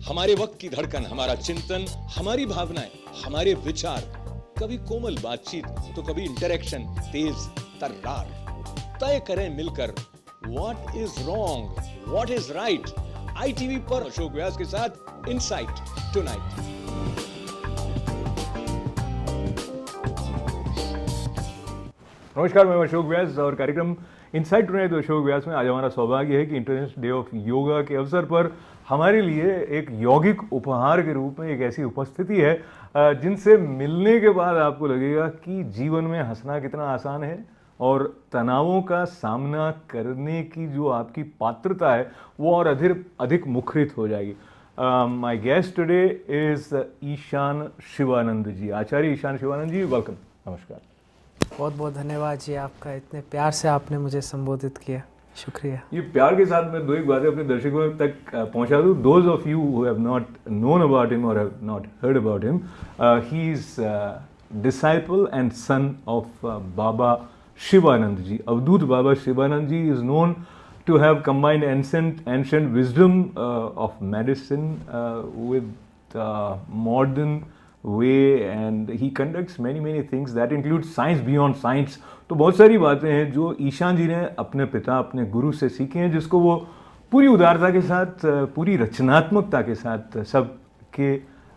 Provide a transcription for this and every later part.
हमारे वक्त की धड़कन, हमारा चिंतन, हमारी भावनाएं, हमारे विचार, कभी कोमल बातचीत तो कभी इंटरेक्शन तेज तर्रार। तय करें मिलकर what is wrong, what is right. ITV पर अशोक व्यास के साथ इनसाइट टुनाइट। नमस्कार, मैं अशोक व्यास और कार्यक्रम इनसाइट टुनाइट अशोक व्यास में आज हमारा सौभाग्य है कि इंटरनेशनल डे ऑफ योगा के अवसर पर हमारे लिए एक यौगिक उपहार के रूप में एक ऐसी उपस्थिति है जिनसे मिलने के बाद आपको लगेगा कि जीवन में हंसना कितना आसान है और तनावों का सामना करने की जो आपकी पात्रता है वो और अधिक मुखरित हो जाएगी। My guest today is Ishan Shivanand ji. Acharya Ishan Shivanand ji, welcome. नमस्कार। बहुत बहुत धन्यवाद जी आपका, इतने प्यार से आपने मुझे संबोधित किया, शुक्रिया। ये प्यार के साथ मैं दो एक बातें अपने दर्शकों तक पहुंचा दूं। Those of you who have not known about him और have not heard about him, he is disciple and son of Baba Shivanand ji. Avdhoot Baba Shivanand ji is known to have combined ancient wisdom of medicine with modern way, and he conducts many things that include science beyond science। तो बहुत सारी बातें हैं जो ईशान जी ने अपने पिता, अपने गुरु से सीखी हैं, जिसको वो पूरी उदारता के साथ, पूरी रचनात्मकता के साथ सबके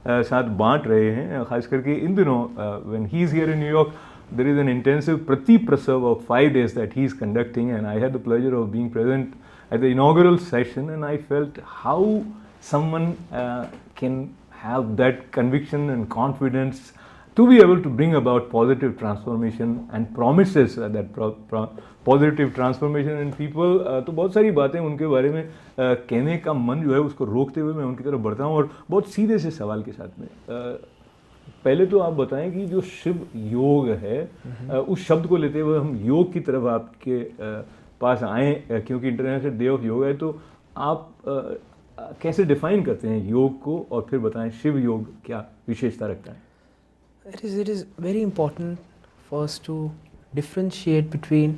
साथ बांट रहे हैं। खास करके इन दिनों when he is here in New York, there is an intensive Prati Prasav of 5 days that he is conducting, and I had the pleasure of being present at the inaugural session, and I felt how someone can have that conviction and confidence to be able to bring about positive transformation and promises that positive transformation in people। तो बहुत सारी बातें उनके बारे में कहने का मन जो है उसको रोकते हुए मैं उनकी तरफ बढ़ता हूँ और बहुत सीधे से सवाल के साथ में पहले तो आप बताएं कि जो शिव योग है उस शब्द को लेते हुए हम योग की तरफ आपके पास आए, क्योंकि इंटरनेशनल डे ऑफ योग है, तो आप कैसे डिफाइन करते हैं योग को और फिर बताएं शिव योग क्या विशेषता रखता है। It is very important for us to differentiate between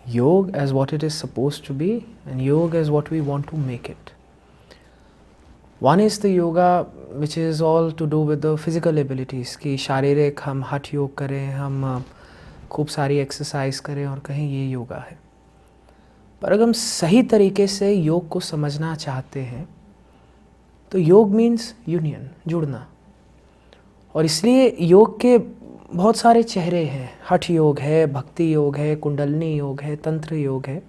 yoga as what it is supposed to be and yoga as what we want to make it. One is the yoga which is all to do with the physical abilities, कि शारीरिक हम हठ योग करें, हम खूब सारी exercise करें और कहें ये योगा है। पर अगर हम सही तरीके से योग को समझना चाहते हैं तो योग मीन्स यूनियन, जुड़ना। और इसलिए योग के बहुत सारे चेहरे हैं। हठ योग है, भक्ति योग है, कुंडलनी योग है, तंत्र योग है,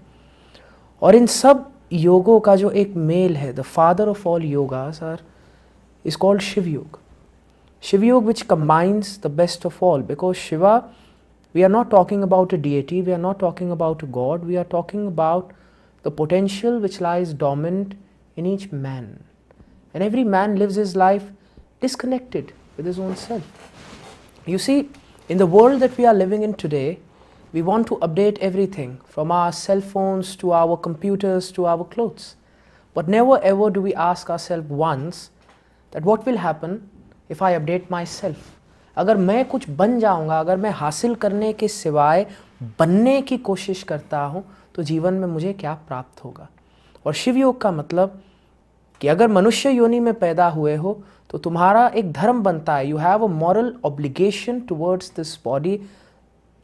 और इन सब योगों का जो एक मेल है, the father of all yogas are is called Shiv Yog. Shiv Yog which combines the best of all, because Shiva, we are not talking about a deity, we are not talking about a god, we are talking about the potential which lies dormant in each man, and every man lives his life disconnected with his own self. You see, in the world that we are living in today, we want to update everything from our cell phones to our computers to our clothes, but never ever do we ask ourselves once that what will happen if I update myself। अगर मैं कुछ बन जाऊंगा, अगर मैं हासिल करने के सिवाय बनने की कोशिश करता हूं तो जीवन में मुझे क्या प्राप्त होगा। और शिव योग का मतलब कि अगर मनुष्य योनि में पैदा हुए हो तो तुम्हारा एक धर्म बनता है, you have a moral obligation towards this body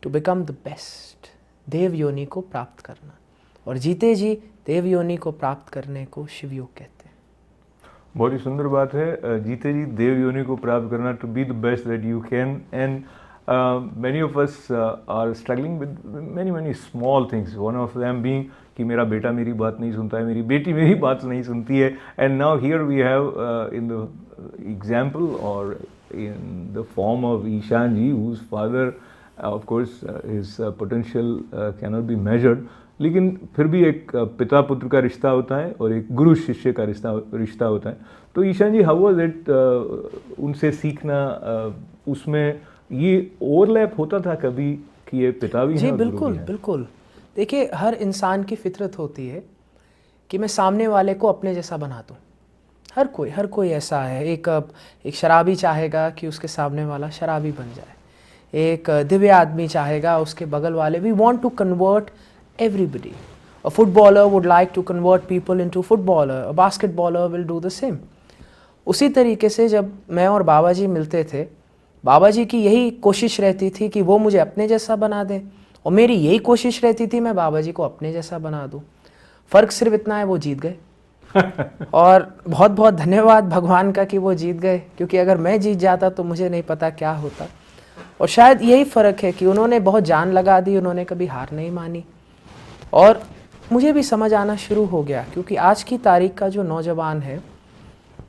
to become the best, देव योनि को प्राप्त करना। और जीते जी देव योनि को प्राप्त करने को शिव योग कहते हैं। बहुत ही सुंदर बात है, जीते जी देव योनि को प्राप्त करना, to be the best that you can. And many of us are struggling with many small things, one of them being कि मेरा बेटा मेरी बात नहीं सुनता है, मेरी बेटी मेरी बात नहीं सुनती है। And now here we have in the example और in the form of Ishan ji, whose father of course his potential can not be measured, लेकिन फिर भी एक पिता पुत्र का रिश्ता होता है और एक गुरु शिष्य का रिश्ता होता है। तो ईशान जी, हाउ वाज इट उनसे सीखना, उसमें ये ओवरलैप होता था कभी कि ये पिता भी हैं? जी बिल्कुल बिल्कुल। देखिए, हर इंसान की फितरत होती है कि मैं सामने वाले को अपने जैसा बना दूं। हर कोई ऐसा है। एक शराबी चाहेगा कि उसके सामने वाला शराबी बन जाए, एक दिव्य आदमी चाहेगा उसके बगल वाले, we want to convert everybody। A footballer would like to convert people into footballer, a basketballer will do the same। उसी तरीके से जब मैं और बाबा जी मिलते थे, बाबा जी की यही कोशिश रहती थी कि वो मुझे अपने जैसा बना दें, और मेरी यही कोशिश रहती थी मैं बाबा जी को अपने जैसा बना दूं। फ़र्क सिर्फ इतना है, वो जीत गए। और बहुत बहुत धन्यवाद भगवान का कि वो जीत गए, क्योंकि अगर मैं जीत जाता तो मुझे नहीं पता क्या होता। और शायद यही फ़र्क है कि उन्होंने बहुत जान लगा दी, उन्होंने कभी हार नहीं मानी, और मुझे भी समझ आना शुरू हो गया। क्योंकि आज की तारीख का जो नौजवान है,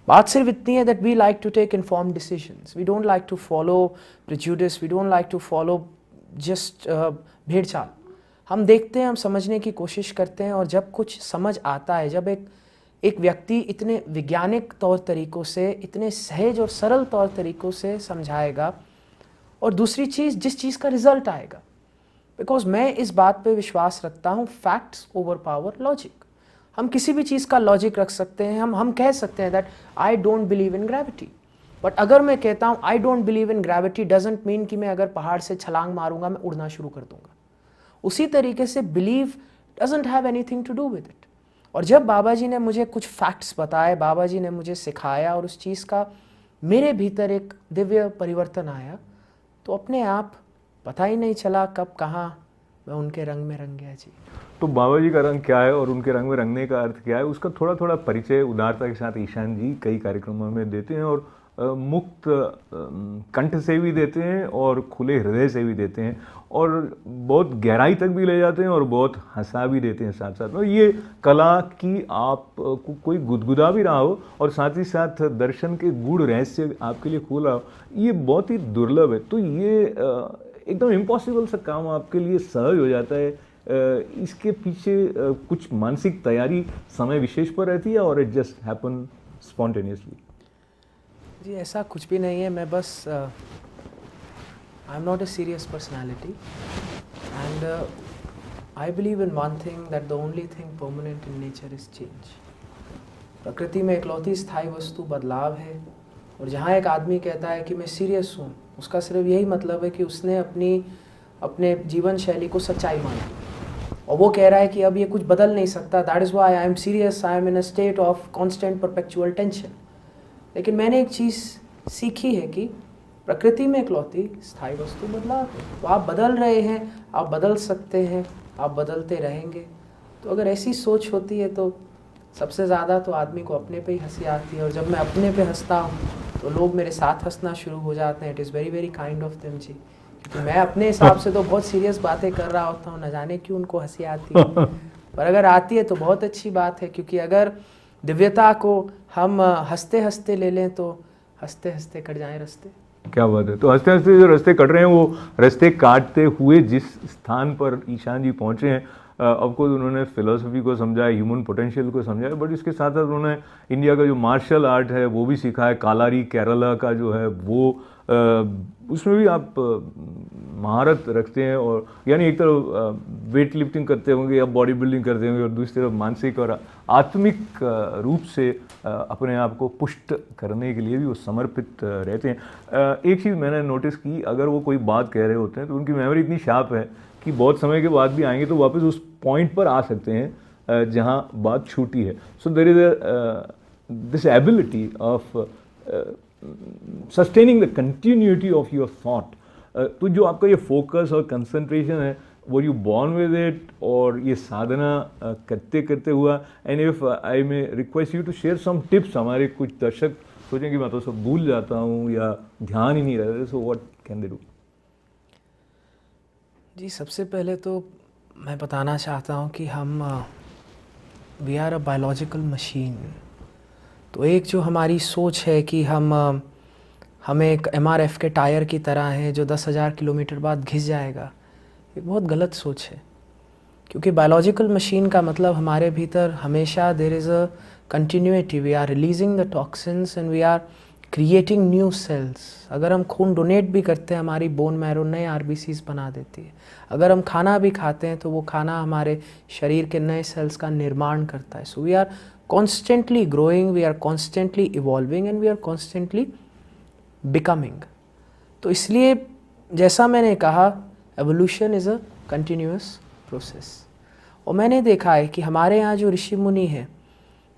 बात सिर्फ इतनी है that we like to take informed decisions, we don't like to follow prejudice, we don't like to follow just भेड़ चाल। हम देखते हैं, हम समझने की कोशिश करते हैं, और जब कुछ समझ आता है, जब एक व्यक्ति इतने वैज्ञानिक तौर तरीक़ों से, इतने सहज और सरल तौर तरीक़ों से समझाएगा, और दूसरी चीज़, जिस चीज़ का रिजल्ट आएगा, बिकॉज मैं इस बात पे विश्वास रखता हूँ, फैक्ट्स ओवर पावर लॉजिक। हम किसी भी चीज़ का लॉजिक रख सकते हैं, हम कह सकते हैं that I don't believe in gravity, but अगर मैं कहता हूँ I don't believe in gravity doesn't mean कि मैं अगर पहाड़ से छलांग मारूंगा मैं उड़ना शुरू कर दूंगा। उसी तरीके से believe doesn't have anything to do with it. और जब बाबा जी ने मुझे कुछ फैक्ट्स बताए, बाबा जी ने मुझे सिखाया, और उस चीज़ का मेरे भीतर एक दिव्य परिवर्तन आया, तो अपने आप पता ही नहीं चला कब कहाँ मैं उनके रंग में रंग गया जी। तो बाबा जी का रंग क्या है और उनके रंग में रंगने का अर्थ क्या है, उसका थोड़ा थोड़ा परिचय उदारता के साथ ईशान जी कई कार्यक्रमों में देते हैं, और मुक्त कंठ से भी देते हैं और खुले हृदय से भी देते हैं, और बहुत गहराई तक भी ले जाते हैं और बहुत हंसा भी देते हैं साथ साथ में। ये कला की आप को कोई गुदगुदा भी रहा हो और साथ ही साथ दर्शन के गूढ़ रहस्य आपके लिए खोला हो, ये बहुत ही दुर्लभ है। तो ये एकदम इम्पॉसिबल सा काम आपके लिए सहज हो जाता है। इसके पीछे कुछ मानसिक तैयारी समय विशेष पर रहती है, और इट जस्ट हैपन स्पॉन्टेनियसली? जी ऐसा कुछ भी नहीं है। मैं बस I am not a serious personality, and I believe in one thing, that the only thing permanent in nature is change. प्रकृति में इकलौती स्थायी वस्तु बदलाव है, और जहाँ एक आदमी कहता है कि मैं सीरियस हूँ, उसका सिर्फ यही मतलब है कि उसने अपने जीवन शैली को सच्चाई माना, और वो कह रहा है कि अब ये कुछ बदल नहीं सकता। That is why I am serious, I am in a state of constant perpetual tension. लेकिन मैंने एक चीज़ सीखी है कि प्रकृति में इकलौती स्थायी वस्तु बदलाव है। तो आप बदल रहे हैं, आप बदल सकते हैं, आप बदलते रहेंगे। तो अगर ऐसी सोच होती है तो सबसे ज़्यादा तो आदमी को अपने पे ही हंसी आती है, और जब मैं अपने पे हंसता हूँ तो लोग मेरे साथ हंसना शुरू हो जाते हैं। It is very very kind of them जी, क्योंकि मैं अपने हिसाब से तो बहुत सीरियस बातें कर रहा होता हूँ, न जाने क्यों उनको हंसी आती है। पर अगर आती है तो बहुत अच्छी बात है, क्योंकि अगर दिव्यता को हम हंसते हंसते ले लें तो हंसते हंसते कट जाएं रास्ते। क्या बात है। तो हंसते हंसते जो रास्ते कट रहे हैं, वो रास्ते काटते हुए जिस स्थान पर ईशान जी पहुँचे हैं, ऑफकोर्स उन्होंने फिलोसफी को समझा, ह्यूमन पोटेंशियल को समझा, बट इसके साथ साथ उन्होंने इंडिया का जो मार्शल आर्ट है वो भी सीखा है। कालारी केरला का जो है वो उसमें भी आप महारत रखते हैं, और यानी एक तरफ वेट लिफ्टिंग करते होंगे या बॉडी बिल्डिंग करते होंगे, और दूसरी तरफ मानसिक और आत्मिक रूप से अपने आप को पुष्ट करने के लिए भी वो समर्पित रहते हैं। एक चीज़ मैंने नोटिस की, अगर वो कोई बात कह रहे होते हैं तो उनकी मेमोरी इतनी शार्प है कि बहुत समय के बाद भी आएंगे तो वापस उस पॉइंट पर आ सकते हैं जहां बात छूटी है। So there is this ability of sustaining the continuity of your thought. तो जो आपका ये फोकस और कंसंट्रेशन है, were you born with it, और ये साधना करते करते हुआ? And if I may request you to share some tips, हमारे कुछ दर्शक सोचें कि मैं तो सब भूल जाता हूँ या ध्यान ही नहीं रहता, so what can they do? जी सबसे पहले तो मैं बताना चाहता हूँ कि हम we are a biological machine. तो एक जो हमारी सोच है कि हमें एक MRF के टायर की तरह है जो 10,000 किलोमीटर बाद घिस जाएगा, ये बहुत गलत सोच है। क्योंकि बायोलॉजिकल मशीन का मतलब हमारे भीतर हमेशा there is a continuity, we are releasing the toxins and we are creating new cells. अगर हम खून डोनेट भी करते हैं, हमारी बोन मैरो नए RBCs बना देती है। अगर हम खाना भी खाते हैं तो वो खाना हमारे शरीर के नए सेल्स का निर्माण करता है। So we are constantly growing, we are constantly evolving and we are constantly becoming. तो इसलिए जैसा मैंने कहा, evolution is a continuous process. और मैंने देखा है कि हमारे यहाँ जो ऋषि मुनि हैं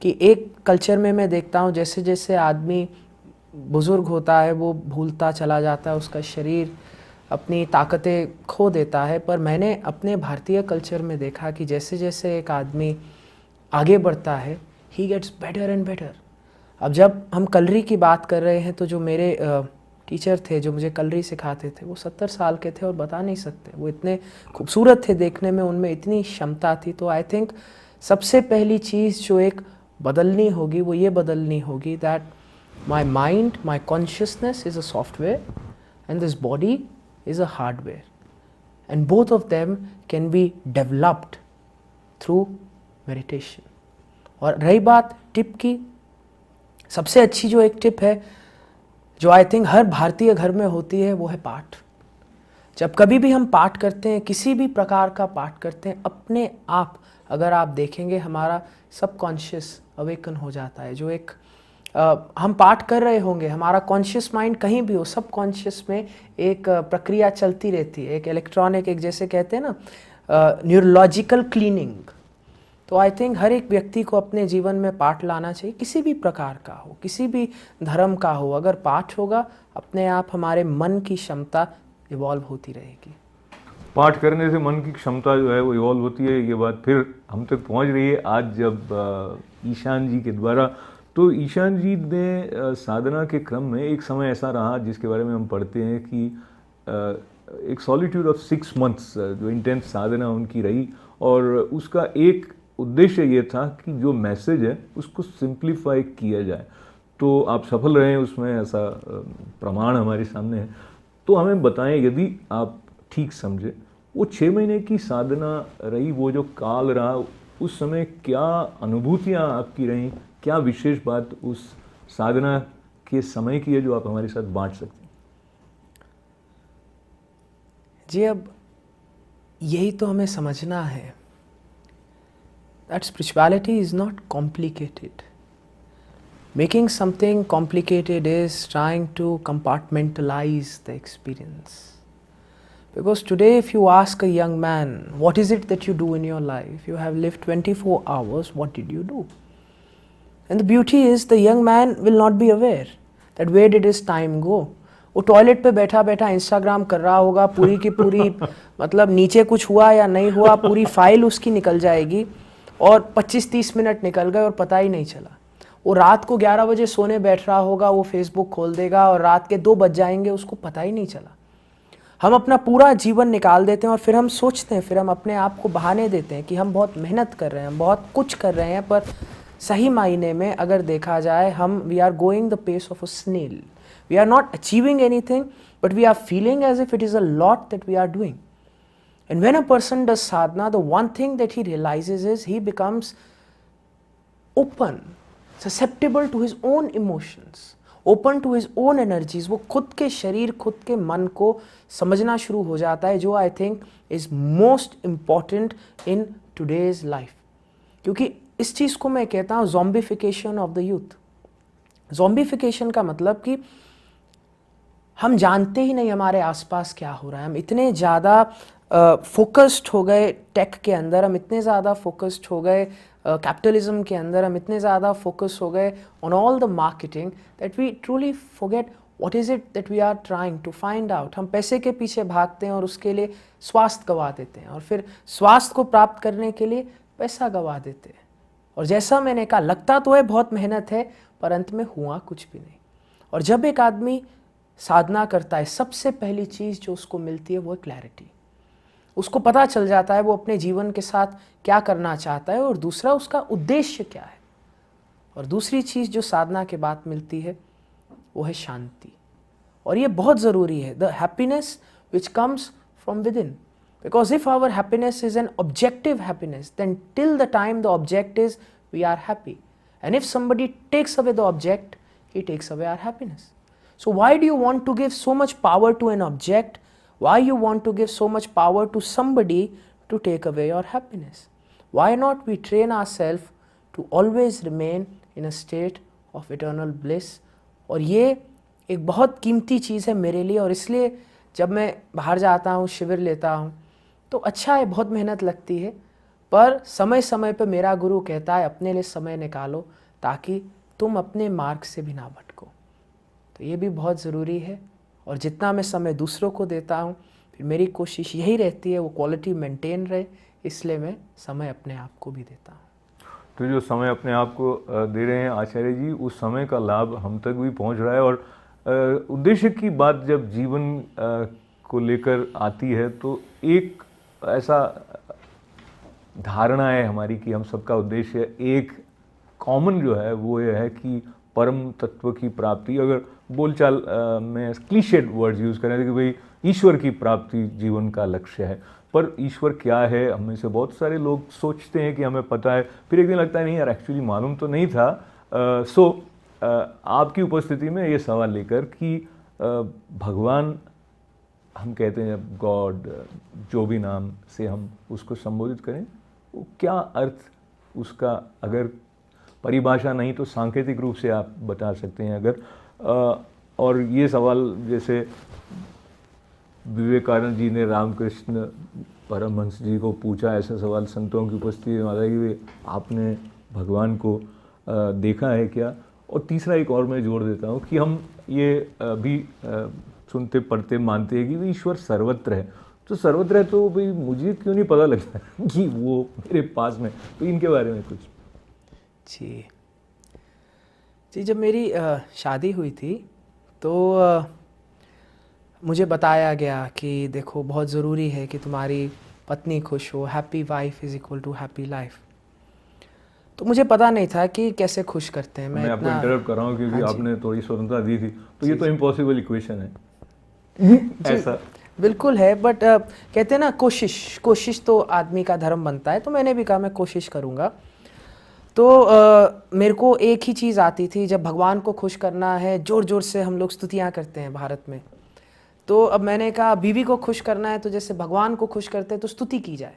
कि एक कल्चर में मैं देखता हूँ जैसे जैसे आदमी बुज़ुर्ग होता है वो भूलता चला जाता है, उसका शरीर अपनी ताकतें खो देता है। पर मैंने अपने भारतीय कल्चर में देखा कि जैसे जैसे एक आदमी आगे बढ़ता है he gets better and better. अब जब हम कलरी की बात कर रहे हैं तो जो मेरे टीचर थे जो मुझे कलरी सिखाते थे वो 70 साल के थे और बता नहीं सकते, वो इतने खूबसूरत थे देखने में, उनमें इतनी क्षमता थी। तो आई थिंक सबसे पहली चीज़ जो एक बदलनी होगी वो ये बदलनी होगी that my mind, my consciousness is a software and this body is a hardware, and both of them can be developed through meditation. और रही बात टिप की, सबसे अच्छी जो एक टिप है जो आई थिंक हर भारतीय घर में होती है वो है पाठ। जब कभी भी हम पाठ करते हैं, किसी भी प्रकार का पाठ करते हैं, अपने आप अगर आप देखेंगे हमारा सबकॉन्शियस अवेकन हो जाता है। जो एक हम पाठ कर रहे होंगे, हमारा कॉन्शियस माइंड कहीं भी हो, सब कॉन्शियस में एक प्रक्रिया चलती रहती है, एक इलेक्ट्रॉनिक, एक जैसे कहते हैं ना न्यूरोलॉजिकल क्लीनिंग। तो आई थिंक हर एक व्यक्ति को अपने जीवन में पाठ लाना चाहिए, किसी भी प्रकार का हो, किसी भी धर्म का हो। अगर पाठ होगा अपने आप हमारे मन की क्षमता इवॉल्व होती रहेगी। पाठ करने से मन की क्षमता जो है वो इवॉल्व होती है, ये बात फिर हम तक पहुंच रही है आज जब ईशान जी के द्वारा। तो ईशान जी ने साधना के क्रम में एक समय ऐसा रहा जिसके बारे में हम पढ़ते हैं कि एक सॉलिट्यूड ऑफ 6 months जो इंटेंस साधना उनकी रही, और उसका एक उद्देश्य ये था कि जो मैसेज है उसको सिंप्लीफाई किया जाए। तो आप सफल रहे हैं उसमें, ऐसा प्रमाण हमारे सामने है। तो हमें बताएं, यदि आप ठीक समझे, वो 6 महीने की साधना रही, वो जो काल रहा, उस समय क्या अनुभूतियाँ आपकी रहीं, क्या विशेष बात उस साधना के समय की है जो आप हमारे साथ बांट सकते हैं? जी, अब यही तो हमें समझना है that spirituality is not complicated. Making something complicated is trying to compartmentalize the experience. Because today if you ask a young man, what is it that you do in your life? You have lived 24 hours, what did you do? And the beauty is the young man will not be aware that where did his time go. वो toilet पे बैठा बैठा Instagram कर रहा होगा, पूरी की पूरी मतलब नीचे कुछ हुआ या नहीं हुआ पूरी फाइल उसकी निकल जाएगी और 25-30 मिनट निकल गए और पता ही नहीं चला। वो रात को 11 बजे सोने बैठ रहा होगा, वो फेसबुक खोल देगा और रात के 2 बज जाएंगे, उसको पता ही नहीं चला। हम अपना पूरा जीवन निकाल देते हैं और फिर हम सोचते हैं, फिर हम अपने आप को बहाने देते हैं कि हम बहुत मेहनत कर रहे हैं, हम बहुत कुछ कर रहे हैं, पर सही मायने में अगर देखा जाए हम we are going the pace of a snail. We are not achieving anything but we are feeling as if it is a lot that we are doing. And when a person does sadhana, the one thing that he realizes is he becomes open, susceptible to his own emotions, open to his own energies. वो खुद के शरीर, खुद के मन को समझना शुरू हो जाता है, जो I think is most important in today's life. क्योंकि इस चीज़ को मैं कहता हूँ zombification of the youth. Zombification का मतलब कि हम जानते ही नहीं हमारे आसपास क्या हो रहा है। हम इतने ज़्यादा फोकस्ड हो गए टेक के अंदर, हम इतने ज़्यादा फोकस्ड हो गए कैपिटलिज्म के अंदर, हम इतने ज़्यादा फोकस हो गए on all the marketing that we truly forget what is it that we are trying to find out. हम पैसे के पीछे भागते हैं और उसके लिए स्वास्थ्य गंवा देते हैं, और फिर स्वास्थ्य को प्राप्त करने के लिए पैसा गंवा देते हैं। और जैसा मैंने कहा, लगता तो है बहुत मेहनत है पर अंत में हुआ कुछ भी नहीं। और जब एक आदमी साधना करता है, सबसे पहली चीज़ जो उसको मिलती है वो है क्लैरिटी। उसको पता चल जाता है वो अपने जीवन के साथ क्या करना चाहता है, और दूसरा उसका उद्देश्य क्या है। और दूसरी चीज़ जो साधना के बाद मिलती है वो है शांति। और ये बहुत ज़रूरी है, the happiness which comes from within. Because if our happiness is an objective happiness, then till the time the object is we are happy, and if somebody takes away the object, he takes away our happiness. So why do you want to give so much power to an object? Why you want to give so much power to somebody to take away your happiness? Why not we train ourselves to always remain in a state of eternal bliss? और ये एक बहुत कीमती चीज़ है मेरे लिए, और इसलिए जब मैं बाहर जाता हूँ, शिविर लेता हूँ, तो अच्छा है, बहुत मेहनत लगती है, पर समय समय पर मेरा गुरु कहता है अपने लिए समय निकालो ताकि तुम अपने मार्ग से भी ना भटको। तो ये भी बहुत ज़रूरी है। और जितना मैं समय दूसरों को देता हूँ, फिर मेरी कोशिश यही रहती है वो क्वालिटी मेंटेन रहे, इसलिए मैं समय अपने आप को भी देता हूँ। तो जो समय अपने आप को दे रहे हैं आचार्य जी, उस समय का लाभ हम तक भी पहुंच रहा है। और उद्देश्य की बात जब जीवन को लेकर आती है तो एक ऐसा धारणा है हमारी कि हम सबका उद्देश्य एक कॉमन जो है वो ये है कि परम तत्व की प्राप्ति। अगर बोलचाल में क्लीशेड वर्ड्स यूज़ करें कि भाई ईश्वर की प्राप्ति जीवन का लक्ष्य है, पर ईश्वर क्या है हम में से बहुत सारे लोग सोचते हैं कि हमें पता है, फिर एक दिन लगता है नहीं यार एक्चुअली मालूम तो नहीं था। आपकी उपस्थिति में ये सवाल लेकर कि भगवान हम कहते हैं गॉड, जो भी नाम से हम उसको संबोधित करें, वो क्या अर्थ उसका, अगर परिभाषा नहीं तो सांकेतिक रूप से आप बता सकते हैं अगर। और ये सवाल जैसे विवेकानंद जी ने रामकृष्ण परमहंस जी को पूछा, ऐसा सवाल संतों की उपस्थिति में आता है कि आपने भगवान को देखा है क्या। और तीसरा एक और मैं जोड़ देता हूँ कि हम ये भी सुनते पढ़ते मानते हैं कि ईश्वर सर्वत्र है। तो सर्वत्र है तो भाई मुझे क्यों नहीं पता लगता कि वो मेरे पास में, तो इनके बारे में कुछ। जी, जब मेरी शादी हुई थी तो मुझे बताया गया कि देखो बहुत ज़रूरी है कि तुम्हारी पत्नी खुश हो, happy wife is equal to happy life. तो मुझे पता नहीं था कि कैसे खुश करते हैं। मैं आपको इंटरप्ट कर रहा हूँ क्योंकि आपने थोड़ी स्वतंत्रता दी थी, तो ये तो इम्पॉसिबल इक्वेशन है ऐसा बिल्कुल है, बट कहते हैं ना कोशिश तो आदमी का धर्म बनता है। तो मैंने भी कहा मैं कोशिश करूँगा। तो मेरे को एक ही चीज़ आती थी, जब भगवान को खुश करना है, ज़ोर ज़ोर से हम लोग स्तुतियाँ करते हैं भारत में। तो अब मैंने कहा बीवी को खुश करना है तो जैसे भगवान को खुश करते हैं तो स्तुति की जाए।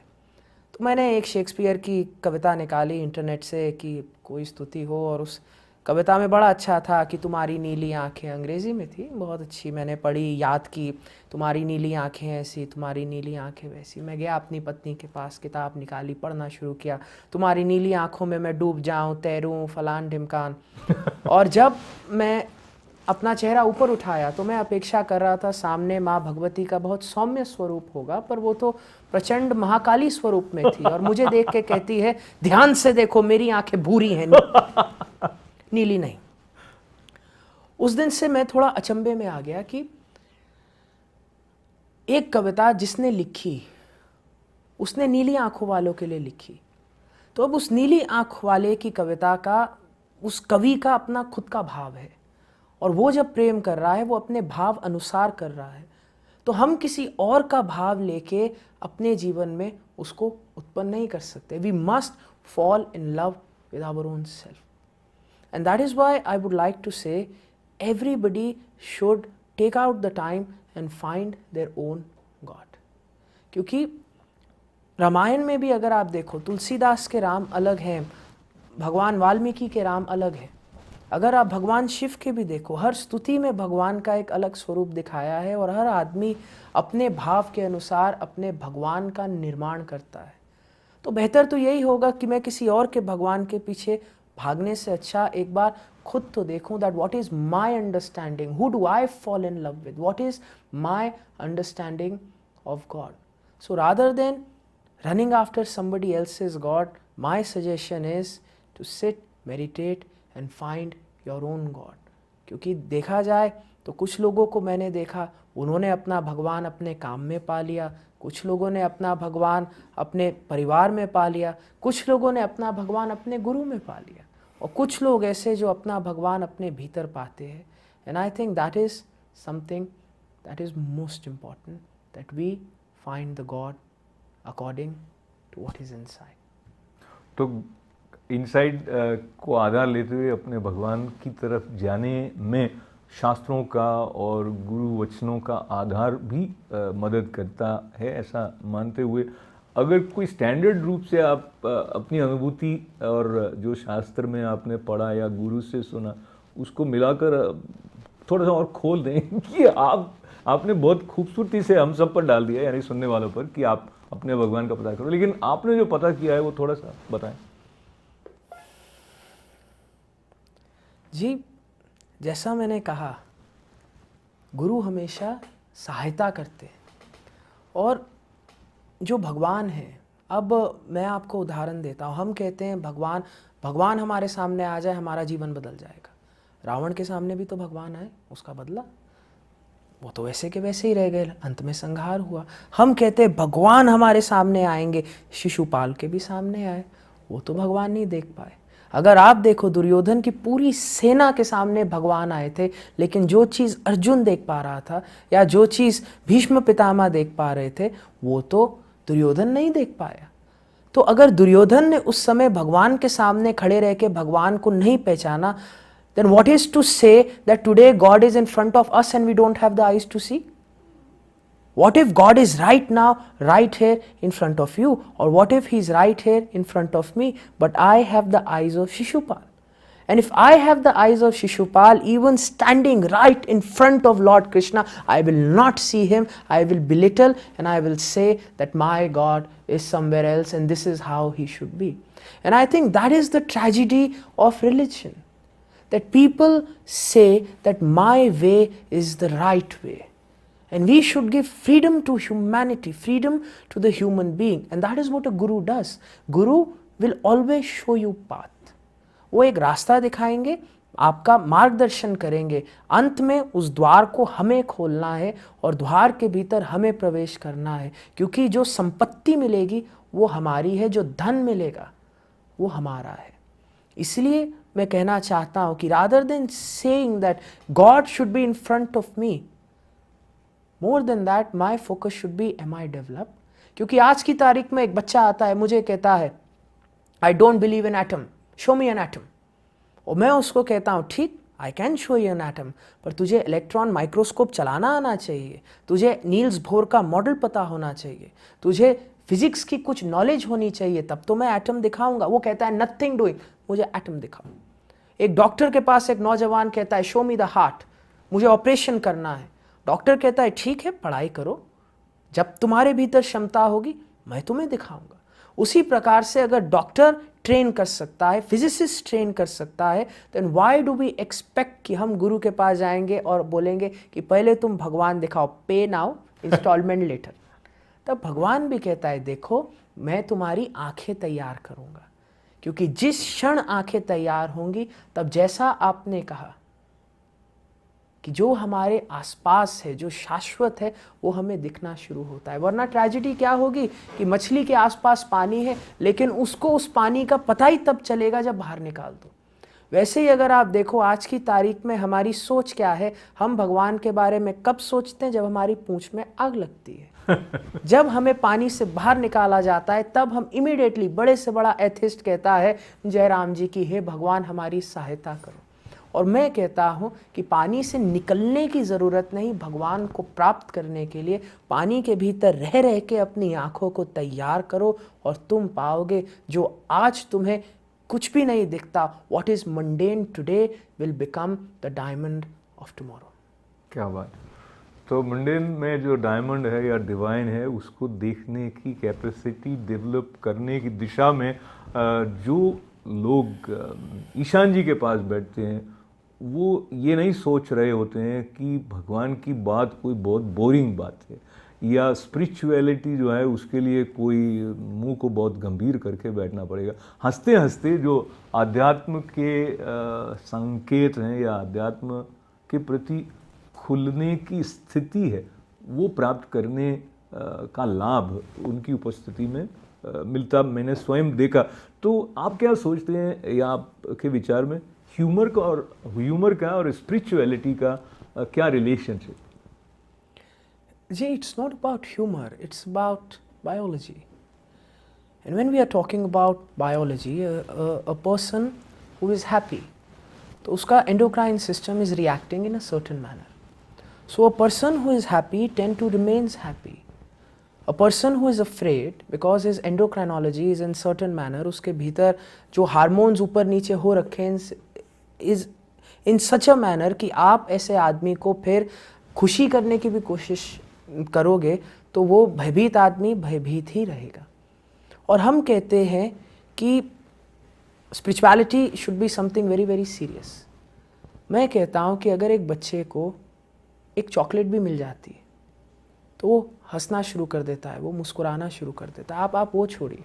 तो मैंने एक शेक्सपियर की कविता निकाली इंटरनेट से कि कोई स्तुति हो, और उस कविता में बड़ा अच्छा था कि तुम्हारी नीली आंखें, अंग्रेज़ी में थी, बहुत अच्छी, मैंने पढ़ी, याद की, तुम्हारी नीली आंखें ऐसी, तुम्हारी नीली आंखें वैसी। मैं गया अपनी पत्नी के पास, किताब निकाली, पढ़ना शुरू किया, तुम्हारी नीली आंखों में मैं डूब जाऊं, तैरूं, फलान ढिमकान। और जब मैं अपना चेहरा ऊपर उठाया तो मैं अपेक्षा कर रहा था सामने माँ भगवती का बहुत सौम्य स्वरूप होगा, पर वो तो प्रचंड महाकाली स्वरूप में थी और मुझे देख के कहती है ध्यान से देखो मेरी आंखें भूरी हैं, नीली नहीं। उस दिन से मैं थोड़ा अचंभे में आ गया कि एक कविता जिसने लिखी उसने नीली आंखों वालों के लिए लिखी, तो अब उस नीली आंख वाले की कविता का, उस कवि का अपना खुद का भाव है, और वो जब प्रेम कर रहा है वो अपने भाव अनुसार कर रहा है। तो हम किसी और का भाव लेके अपने जीवन में उसको उत्पन्न नहीं कर सकते। We must fall in love with our own self, and that is why I would like to say everybody should take out the time and find their own god. क्योंकि रामायण में भी अगर आप देखो, तुलसीदास के राम अलग हैं, भगवान वाल्मीकि के राम अलग हैं। अगर आप भगवान शिव के भी देखो, हर स्तुति में भगवान का एक अलग स्वरूप दिखाया है, और हर आदमी अपने भाव के अनुसार अपने भगवान का निर्माण करता है। तो बेहतर तो यही होगा कि मैं किसी और के भगवान के पीछे भागने से अच्छा एक बार खुद तो देखूं that what is my understanding, who do I fall in love with, what is my understanding of God. So rather than running after somebody else's God, my suggestion is to sit, meditate and find your own God. क्योंकि देखा जाए तो कुछ लोगों को मैंने देखा, उन्होंने अपना भगवान अपने काम में पा लिया, कुछ लोगों ने अपना भगवान अपने परिवार में पा लिया, कुछ लोगों ने अपना भगवान अपने गुरु में पा लिया, और कुछ लोग ऐसे जो अपना भगवान अपने भीतर पाते हैं। And I think that is something that is most important, that we find the god according to what is inside. तो इनसाइड को आधार लेते हुए अपने भगवान की तरफ जाने में शास्त्रों का और गुरु वचनों का आधार भी मदद करता है, ऐसा मानते हुए अगर कोई स्टैंडर्ड रूप से आप अपनी अनुभूति और जो शास्त्र में आपने पढ़ा या गुरु से सुना उसको मिलाकर थोड़ा सा और खोल दें कि आपने बहुत खूबसूरती से हम सब पर डाल दिया, यानी सुनने वालों पर, कि आप अपने भगवान का पता करो। लेकिन आपने जो पता किया है वो थोड़ा सा बताएं। जी, जैसा मैंने कहा, गुरु हमेशा सहायता करते हैं और जो भगवान है, अब मैं आपको उदाहरण देता हूँ। हम कहते हैं भगवान हमारे सामने आ जाए, हमारा जीवन बदल जाएगा। रावण के सामने भी तो भगवान आए, उसका बदला, वो तो वैसे के वैसे ही रह गए, अंत में संहार हुआ। हम कहते हैं भगवान हमारे सामने आएंगे, शिशुपाल के भी सामने आए, वो तो भगवान नहीं देख पाए। अगर आप देखो, दुर्योधन की पूरी सेना के सामने भगवान आए थे, लेकिन जो चीज़ अर्जुन देख पा रहा था या जो चीज़ भीष्म पितामह देख पा रहे थे, वो तो दुर्योधन नहीं देख पाया। तो अगर दुर्योधन ने उस समय भगवान के सामने खड़े रह के भगवान को नहीं पहचाना, then what is to say that today God is in front of us and we don't have the eyes to see? What if God is right now, right here in front of you? Or what if He's right here in front of me, but I have the eyes of Shishupal? And if I have the eyes of Shishupal, even standing right in front of Lord Krishna, I will not see him, I will belittle and I will say that my God is somewhere else and this is how he should be. And I think that is the tragedy of religion. That people say that my way is the right way. And we should give freedom to humanity, freedom to the human being. And that is what a guru does. Guru will always show you path. वो एक रास्ता दिखाएंगे, आपका मार्गदर्शन करेंगे। अंत में उस द्वार को हमें खोलना है और द्वार के भीतर हमें प्रवेश करना है, क्योंकि जो संपत्ति मिलेगी वो हमारी है, जो धन मिलेगा वो हमारा है। इसलिए मैं कहना चाहता हूँ कि rather than saying that God should be in front of me, more than that my focus should be am I developed? क्योंकि आज की तारीख में एक बच्चा आता है, मुझे कहता है I don't believe in atom, show me an atom. और मैं उसको कहता हूँ ठीक, I can show you an atom, पर तुझे इलेक्ट्रॉन माइक्रोस्कोप चलाना आना चाहिए, तुझे नील्स बोर का मॉडल पता होना चाहिए, तुझे फिजिक्स की कुछ नॉलेज होनी चाहिए, तब तो मैं एटम दिखाऊंगा। वो कहता है नथिंग डूइंग, मुझे एटम दिखाओ। एक डॉक्टर के पास एक नौजवान कहता है शो मी द हार्ट, मुझे ऑपरेशन करना है। डॉक्टर कहता है ठीक है, पढ़ाई करो, जब तुम्हारे भीतर क्षमता होगी मैं तुम्हें दिखाऊंगा। उसी प्रकार से अगर डॉक्टर ट्रेन कर सकता है, फिजिसिस्ट ट्रेन कर सकता है, then why do we expect कि हम गुरु के पास जाएंगे और बोलेंगे कि पहले तुम भगवान दिखाओ, पे नाउ इंस्टॉलमेंट लेटर। तब भगवान भी कहता है देखो मैं तुम्हारी आंखें तैयार करूंगा, क्योंकि जिस क्षण आंखें तैयार होंगी तब जैसा आपने कहा कि जो हमारे आसपास है, जो शाश्वत है, वो हमें दिखना शुरू होता है। वरना ट्रेजेडी क्या होगी कि मछली के आसपास पानी है, लेकिन उसको उस पानी का पता ही तब चलेगा जब बाहर निकाल दो। वैसे ही अगर आप देखो आज की तारीख में हमारी सोच क्या है, हम भगवान के बारे में कब सोचते हैं? जब हमारी पूंछ में आग लगती है। जब हमें पानी से बाहर निकाला जाता है तब हम इमीडिएटली, बड़े से बड़ा एथिस्ट कहता है जय राम जी की, हे भगवान हमारी सहायता करो। और मैं कहता हूँ कि पानी से निकलने की ज़रूरत नहीं, भगवान को प्राप्त करने के लिए पानी के भीतर रह रह के अपनी आँखों को तैयार करो और तुम पाओगे जो आज तुम्हें कुछ भी नहीं दिखता, what is mundane today will become the diamond of tomorrow. क्या बात। तो मंडेन में जो डायमंड है या डिवाइन है उसको देखने की कैपेसिटी डेवलप करने की दिशा में जो लोग ईशान जी के पास बैठते हैं वो ये नहीं सोच रहे होते हैं कि भगवान की बात कोई बहुत बोरिंग बात है या स्पिरिचुअलिटी जो है उसके लिए कोई मुंह को बहुत गंभीर करके बैठना पड़ेगा। हंसते हंसते जो अध्यात्म के संकेत हैं या अध्यात्म के प्रति खुलने की स्थिति है वो प्राप्त करने का लाभ उनकी उपस्थिति में मिलता मैंने स्वयं देखा। तो आप क्या सोचते हैं या आपके विचार में ह्यूमर का और स्पिरिचुअलिटी का क्या रिलेशनशिप? जी, it's not about humor, it's about biology. And when we are talking about biology, a person who is happy, तो उसका endocrine system is reacting in a certain manner. So a person who is happy tend to remains happy. A person who is afraid because his endocrinology is in certain manner, उसके भीतर जो hormones ऊपर नीचे हो रखे हैं is in such a manner कि आप ऐसे आदमी को फिर खुशी करने की भी कोशिश करोगे तो वो भयभीत आदमी भयभीत ही रहेगा। और हम कहते हैं कि spirituality should be something very very serious. मैं कहता हूँ कि अगर एक बच्चे को एक चॉकलेट भी मिल जाती है तो वो हंसना शुरू कर देता है, वो मुस्कुराना शुरू कर देता है। आप वो छोड़िए,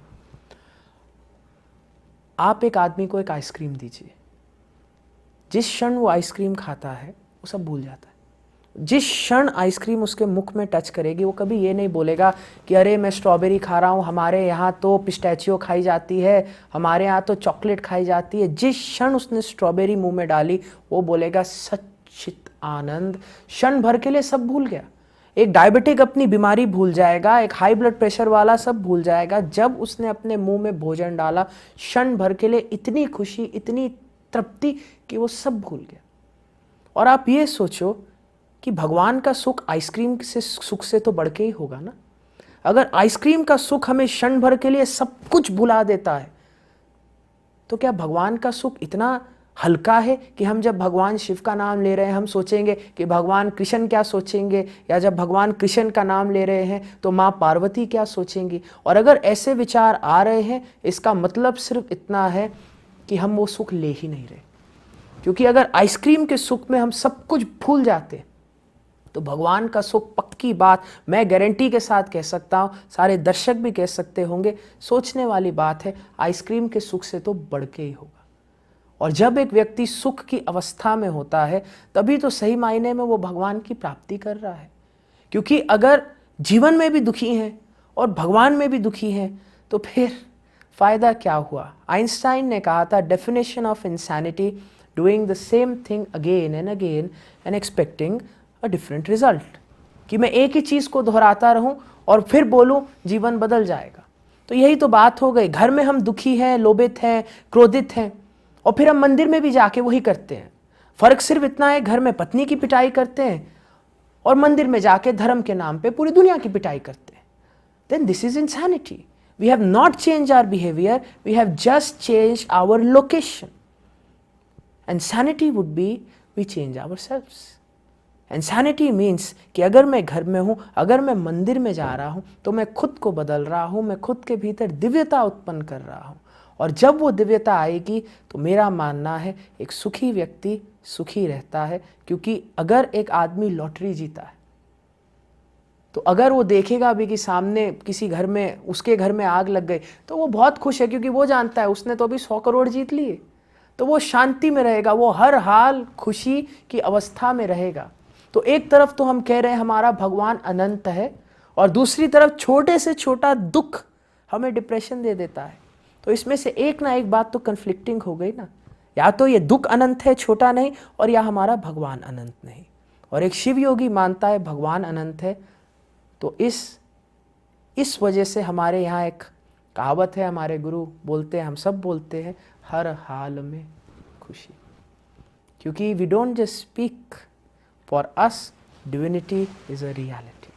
आप एक आदमी को एक आइसक्रीम दीजिए, जिस क्षण वो आइसक्रीम खाता है वो सब भूल जाता है। जिस क्षण आइसक्रीम उसके मुख में टच करेगी वो कभी ये नहीं बोलेगा कि अरे मैं स्ट्रॉबेरी खा रहा हूँ, हमारे यहाँ तो पिस्टैचियो खाई जाती है, हमारे यहाँ तो चॉकलेट खाई जाती है। जिस क्षण उसने स्ट्रॉबेरी मुंह में डाली वो बोलेगा सच्चित आनंद, क्षण भर के लिए सब भूल गया। एक डायबिटिक अपनी बीमारी भूल जाएगा, एक हाई ब्लड प्रेशर वाला सब भूल जाएगा। जब उसने अपने मुंह में भोजन डाला क्षण भर के लिए इतनी खुशी, इतनी तृप्ति कि वो सब भूल गया। और आप ये सोचो कि भगवान का सुख आइसक्रीम से सुख से तो बढ़ के ही होगा ना। अगर आइसक्रीम का सुख हमें क्षण भर के लिए सब कुछ भुला देता है तो क्या भगवान का सुख इतना हल्का है कि हम जब भगवान शिव का नाम ले रहे हैं हम सोचेंगे कि भगवान कृष्ण क्या सोचेंगे, या जब भगवान कृष्ण का नाम ले रहे हैं तो माँ पार्वती क्या सोचेंगी। और अगर ऐसे विचार आ रहे हैं इसका मतलब सिर्फ इतना है कि हम वो सुख ले ही नहीं रहे। क्योंकि अगर आइसक्रीम के सुख में हम सब कुछ भूल जाते तो भगवान का सुख, पक्की बात मैं गारंटी के साथ कह सकता हूँ, सारे दर्शक भी कह सकते होंगे, सोचने वाली बात है, आइसक्रीम के सुख से तो बढ़ के ही होगा। और जब एक व्यक्ति सुख की अवस्था में होता है तभी तो सही मायने में वो भगवान की प्राप्ति कर रहा है। क्योंकि अगर जीवन में भी दुखी हैं और भगवान में भी दुखी हैं तो फिर फायदा क्या हुआ। आइंस्टाइन ने कहा था, definition of insanity doing the same thing again and expecting a different result. कि मैं एक ही चीज़ को दोहराता रहूं और फिर बोलूं जीवन बदल जाएगा। तो यही तो बात हो गई। घर में हम दुखी हैं, लोभित हैं, क्रोधित हैं, और फिर हम मंदिर में भी जाके वही करते हैं। फर्क सिर्फ इतना है, घर में पत्नी की पिटाई करते हैं और मंदिर में जाके धर्म के नाम पे पूरी दुनिया की पिटाई करते हैं। Then this is insanity. We have not change our behaviour, we have just change our location. And sanity would be we change ourselves. Insanity means कि अगर मैं घर में हूँ, अगर मैं मंदिर में जा रहा हूँ तो मैं खुद को बदल रहा हूँ, मैं खुद के भीतर दिव्यता उत्पन्न कर रहा हूँ। और जब वो दिव्यता आएगी तो मेरा मानना है एक सुखी व्यक्ति सुखी रहता है। क्योंकि अगर एक आदमी लॉटरी जीता है तो अगर वो देखेगा भी कि सामने किसी घर में, उसके घर में आग लग गई, तो वो बहुत खुश है क्योंकि वो जानता है उसने तो अभी 100 करोड़ जीत लिए। तो वो शांति में रहेगा, वो हर हाल खुशी की अवस्था में रहेगा। तो एक तरफ तो हम कह रहे हैं हमारा भगवान अनंत है और दूसरी तरफ छोटे से छोटा दुख हमें डिप्रेशन दे देता है। तो इसमें से एक ना एक बात तो कन्फ्लिक्टिंग हो गई ना। या तो ये दुख अनंत है, छोटा नहीं, और या हमारा भगवान अनंत नहीं। और एक शिव योगी मानता है भगवान अनंत है। तो इस वजह से हमारे यहाँ एक कहावत है, हमारे गुरु बोलते हैं, हम सब बोलते हैं, हर हाल में खुशी। क्योंकि we don't just speak, for us divinity is a reality.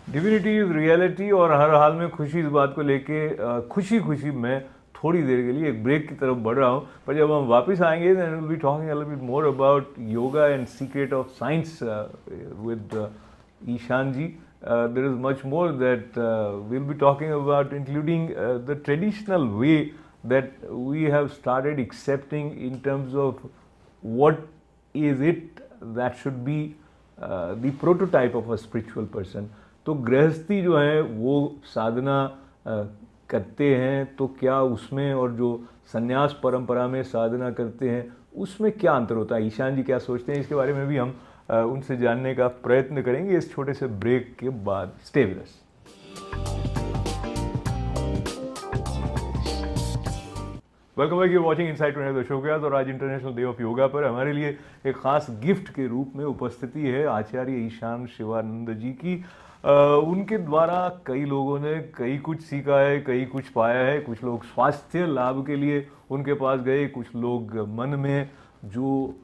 Divinity is reality और हर हाल में खुशी, इस बात को लेके खुशी मैं थोड़ी देर के लिए एक ब्रेक की तरफ बढ़ रहा हूँ। पर जब हम वापस आएंगे then will be talking a little bit more about yoga and secret of science with Ishan ji. There is much more that we'll be talking about, including the traditional way that we have started accepting in terms of what is it that should be the prototype of a spiritual person. तो गृहस्थी जो है वो साधना करते हैं, तो क्या उसमें और जो संन्यास परंपरा में साधना करते हैं उसमें क्या अंतर होता है? ईशान जी क्या सोचते हैं, इसके बारे में भी हम उनसे जानने का प्रयत्न करेंगे इस छोटे से ब्रेक के बाद. Stay with us. Welcome back, you watching insight to the show. और आज इंटरनेशनल डे ऑफ योगा पर हमारे लिए एक खास गिफ्ट के रूप में उपस्थिति है आचार्य ईशान शिवानंद जी की. उनके द्वारा कई लोगों ने कई कुछ सीखा है, कई कुछ पाया है. कुछ लोग स्वास्थ्य लाभ के लिए उनके पास गए, कुछ लोग मन में जो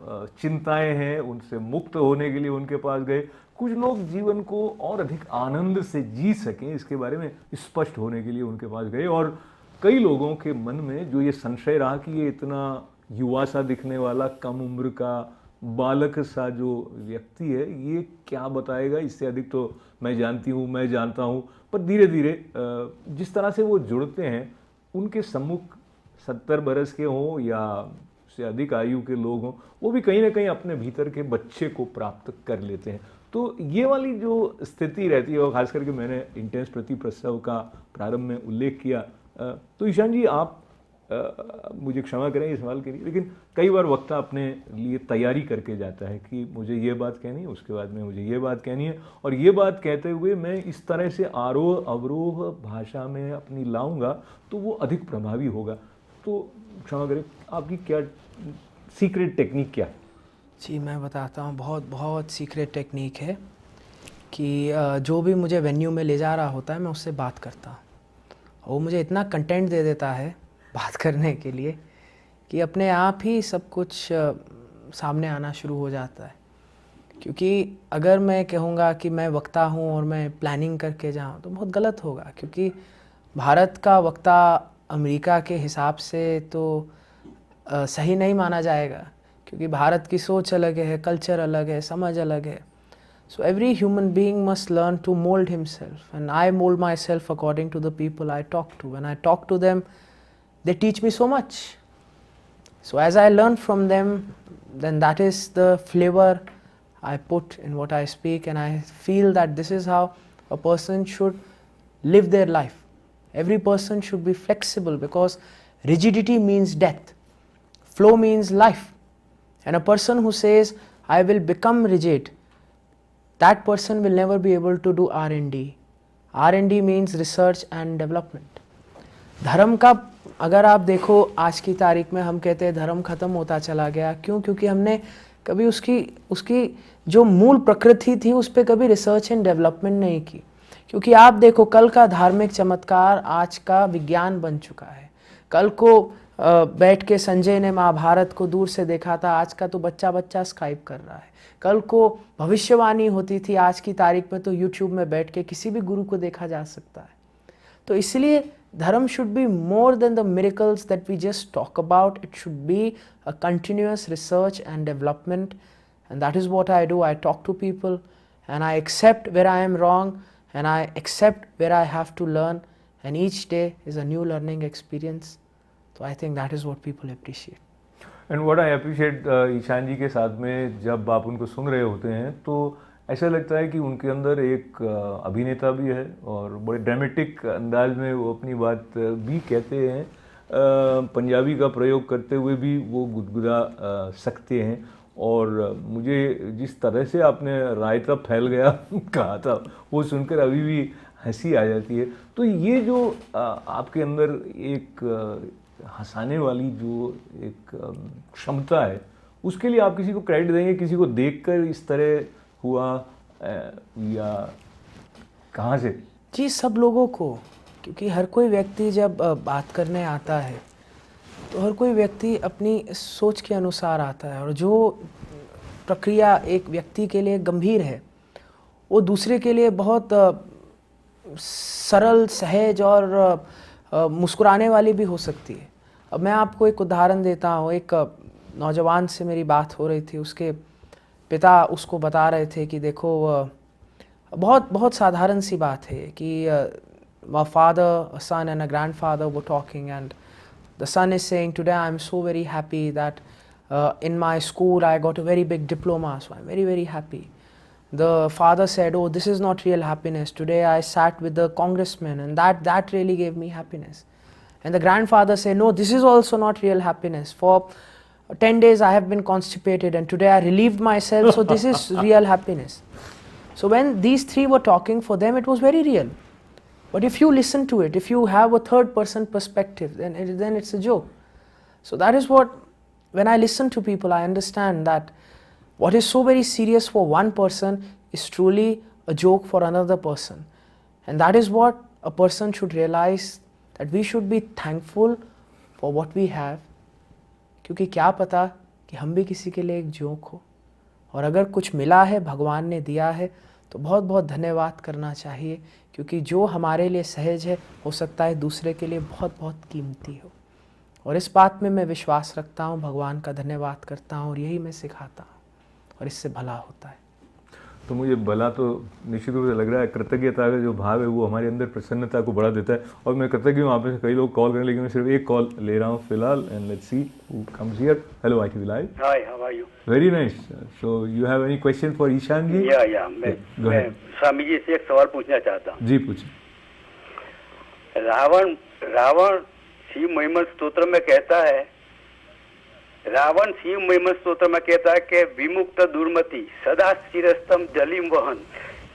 चिंताएं हैं उनसे मुक्त होने के लिए उनके पास गए, कुछ लोग जीवन को और अधिक आनंद से जी सकें इसके बारे में स्पष्ट होने के लिए उनके पास गए. और कई लोगों के मन में जो ये संशय रहा कि ये इतना युवा सा दिखने वाला, कम उम्र का, बालक सा जो व्यक्ति है ये क्या बताएगा, इससे अधिक तो मैं जानती हूँ, मैं जानता हूँ। पर धीरे धीरे जिस तरह से वो जुड़ते हैं, उनके सम्मुख 70 बरस के हों या से अधिक आयु के लोग हों, वो भी कहीं ना कहीं अपने भीतर के बच्चे को प्राप्त कर लेते हैं। तो ये वाली जो स्थिति रहती है, और खास करके मैंने इंटेंस प्रति प्रसव का प्रारंभ में उल्लेख किया, तो ईशान जी आप मुझे क्षमा करें ये सवाल के लिए, लेकिन कई बार वक्ता अपने लिए तैयारी करके जाता है कि मुझे ये बात कहनी है, उसके बाद में मुझे ये बात कहनी है, और ये बात कहते हुए मैं इस तरह से आरोह अवरोह भाषा में अपनी लाऊंगा तो वो अधिक प्रभावी होगा। तो क्षमा करें, आपकी क्या सीक्रेट टेक्निक क्या है? जी मैं बताता हूँ, बहुत बहुत सीक्रेट टेक्निक है कि जो भी मुझे वेन्यू में ले जा रहा होता है मैं उससे बात करता हूँ, और वो मुझे इतना कंटेंट दे देता है बात करने के लिए कि अपने आप ही सब कुछ सामने आना शुरू हो जाता है। क्योंकि अगर मैं कहूँगा कि मैं वक्ता हूँ और मैं प्लानिंग करके जाऊँ तो बहुत गलत होगा, क्योंकि भारत का वक्ता अमेरिका के हिसाब से तो सही नहीं माना जाएगा, क्योंकि भारत की सोच अलग है, कल्चर अलग है, समझ अलग है। So every human being must learn to mold himself, and I mold myself according to the people I talk to. When I talk to them, they teach me so much. So as I learn from them, then that is the flavor I put in what I speak, and I feel that this is how a person should live their life. Every person should be flexible, because rigidity means death, flow means life. And a person who says, I will become rigid, that person will never be able to do R&D. R&D means research and development. धर्म का अगर आप देखो, आज की तारीख में हम कहते हैं धर्म खत्म होता चला गया। क्यों? क्योंकि हमने कभी उसकी जो मूल प्रकृति थी उस पर कभी रिसर्च एंड डेवलपमेंट नहीं की। क्योंकि आप देखो, कल का धार्मिक चमत्कार आज का विज्ञान बन चुका है। कल को बैठ के संजय ने महाभारत को दूर से देखा था, आज का तो बच्चा बच्चा स्काइप कर रहा है। कल को भविष्यवाणी होती थी, आज की तारीख में तो यूट्यूब में बैठ के किसी भी गुरु को देखा जा सकता है। तो इसलिए धर्म should be more than the miracles that we just talk about. It should be a continuous research and development, and that is what I do. I talk to people and I accept where I am wrong, and I accept where I have to learn, and each day is a new learning experience. So I think that is what people appreciate. And what I appreciate Ishan ji के साथ में, जब आप उनको सुन रहे होते हैं तो ऐसा लगता है कि उनके अंदर एक अभिनेता भी है, और बड़े ड्रामेटिक अंदाज में वो अपनी बात भी कहते हैं। पंजाबी का प्रयोग करते हुए भी वो गुदगुदा सकते हैं। और मुझे जिस तरह से आपने रायता फैल गया कहा था, वो सुनकर अभी भी हंसी आ जाती है। तो ये जो आपके अंदर एक हंसाने वाली जो एक क्षमता है, उसके लिए आप किसी को क्रेडिट देंगे? किसी को देखकर इस तरह हुआ या कहाँ से? जी, सब लोगों को, क्योंकि हर कोई व्यक्ति जब बात करने आता है तो हर कोई व्यक्ति अपनी सोच के अनुसार आता है, और जो प्रक्रिया एक व्यक्ति के लिए गंभीर है वो दूसरे के लिए बहुत सरल, सहज और मुस्कुराने वाली भी हो सकती है। अब मैं आपको एक उदाहरण देता हूँ। एक नौजवान से मेरी बात हो रही थी, उसके पिता उसको बता रहे थे कि देखो, बहुत बहुत साधारण सी बात है कि a father, a son and a grandfather were talking, and the son is saying, today I am so very happy that in my school I got a very big diploma, so I'm very very happy. The father said, oh, this is not real happiness. Today I sat with the congressman, and that really gave me happiness. And the grandfather said, no, this is also not real happiness. For 10 days I have been constipated, and today I relieved myself, so this is real happiness. So when these three were talking, for them it was very real. But if you listen to it, if you have a third person perspective, then it's a joke. So that is what, when I listen to people, I understand that what is so very serious for one person is truly a joke for another person. And that is what a person should realize, that we should be thankful for what we have. क्योंकि क्या पता कि हम भी किसी के लिए एक जोक हो, और अगर कुछ मिला है, भगवान ने दिया है, तो बहुत बहुत धन्यवाद करना चाहिए। क्योंकि जो हमारे लिए सहज है, हो सकता है दूसरे के लिए बहुत बहुत कीमती हो। और इस बात में मैं विश्वास रखता हूँ, भगवान का धन्यवाद करता हूँ, और यही मैं सिखाता हूँ। और इससे भला होता है। तो मुझे भला तो निश्चित रूप से लग रहा है, कृतज्ञता का जो भाव है वो हमारे अंदर प्रसन्नता को बढ़ा देता है। और मैं कृतज्ञ हूँ, आप में से कई लोग कॉल करें, लेकिन मैं सिर्फ एक कॉल ले रहा हूँ फिलहाल। And let's see who comes here. Hello ITV live. Hi, how are you? Very nice. So you have any question for Ishan ji? या मैं स्वामी जी से एक सवाल पूछना चाहता हूँ। जी पूछिए। रावण शिव महिमा स्तोत्र में कहता है, रावण शिव महिमा स्तोत्र में कहता है कि विमुक्त दुर्मति सदा शिरस्तम जलिम वहन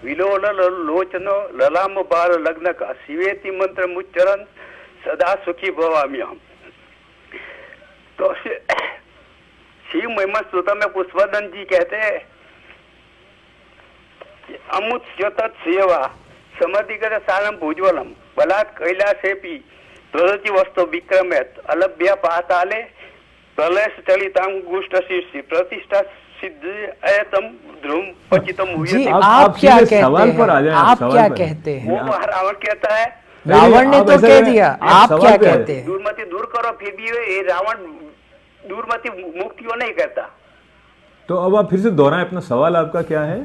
विलोल लोचनो ललाम बाल लग्न का शिवेति मंत्र मुच्चरण सदा सुखी भवामी हम। तो शिव महिमा स्तोत्र में पुष्पदन जी कहते हैं अमुत ज्योत सेवा समधिगत सारम भुज्वलम बलात् कैलासेपि प्रदति वस्तु विक्रमेत अलभ्य पाताले प्रलय चलितां गुष्ट शीर्षि प्रतिष्ठा सिद्ध एतम ध्रुम पचितम हुए। जी आप क्या कहते हैं? आप क्या कहते हैं? वो रावण कहता है, रावण ने तो कह दिया, आप क्या कहते हैं? दुर्मति दूर करो, फिर भी ये रावण दुर्मति मुक्ति को नहीं कहता। तो अब आप फिर से दोहराएं अपना सवाल, आपका क्या है?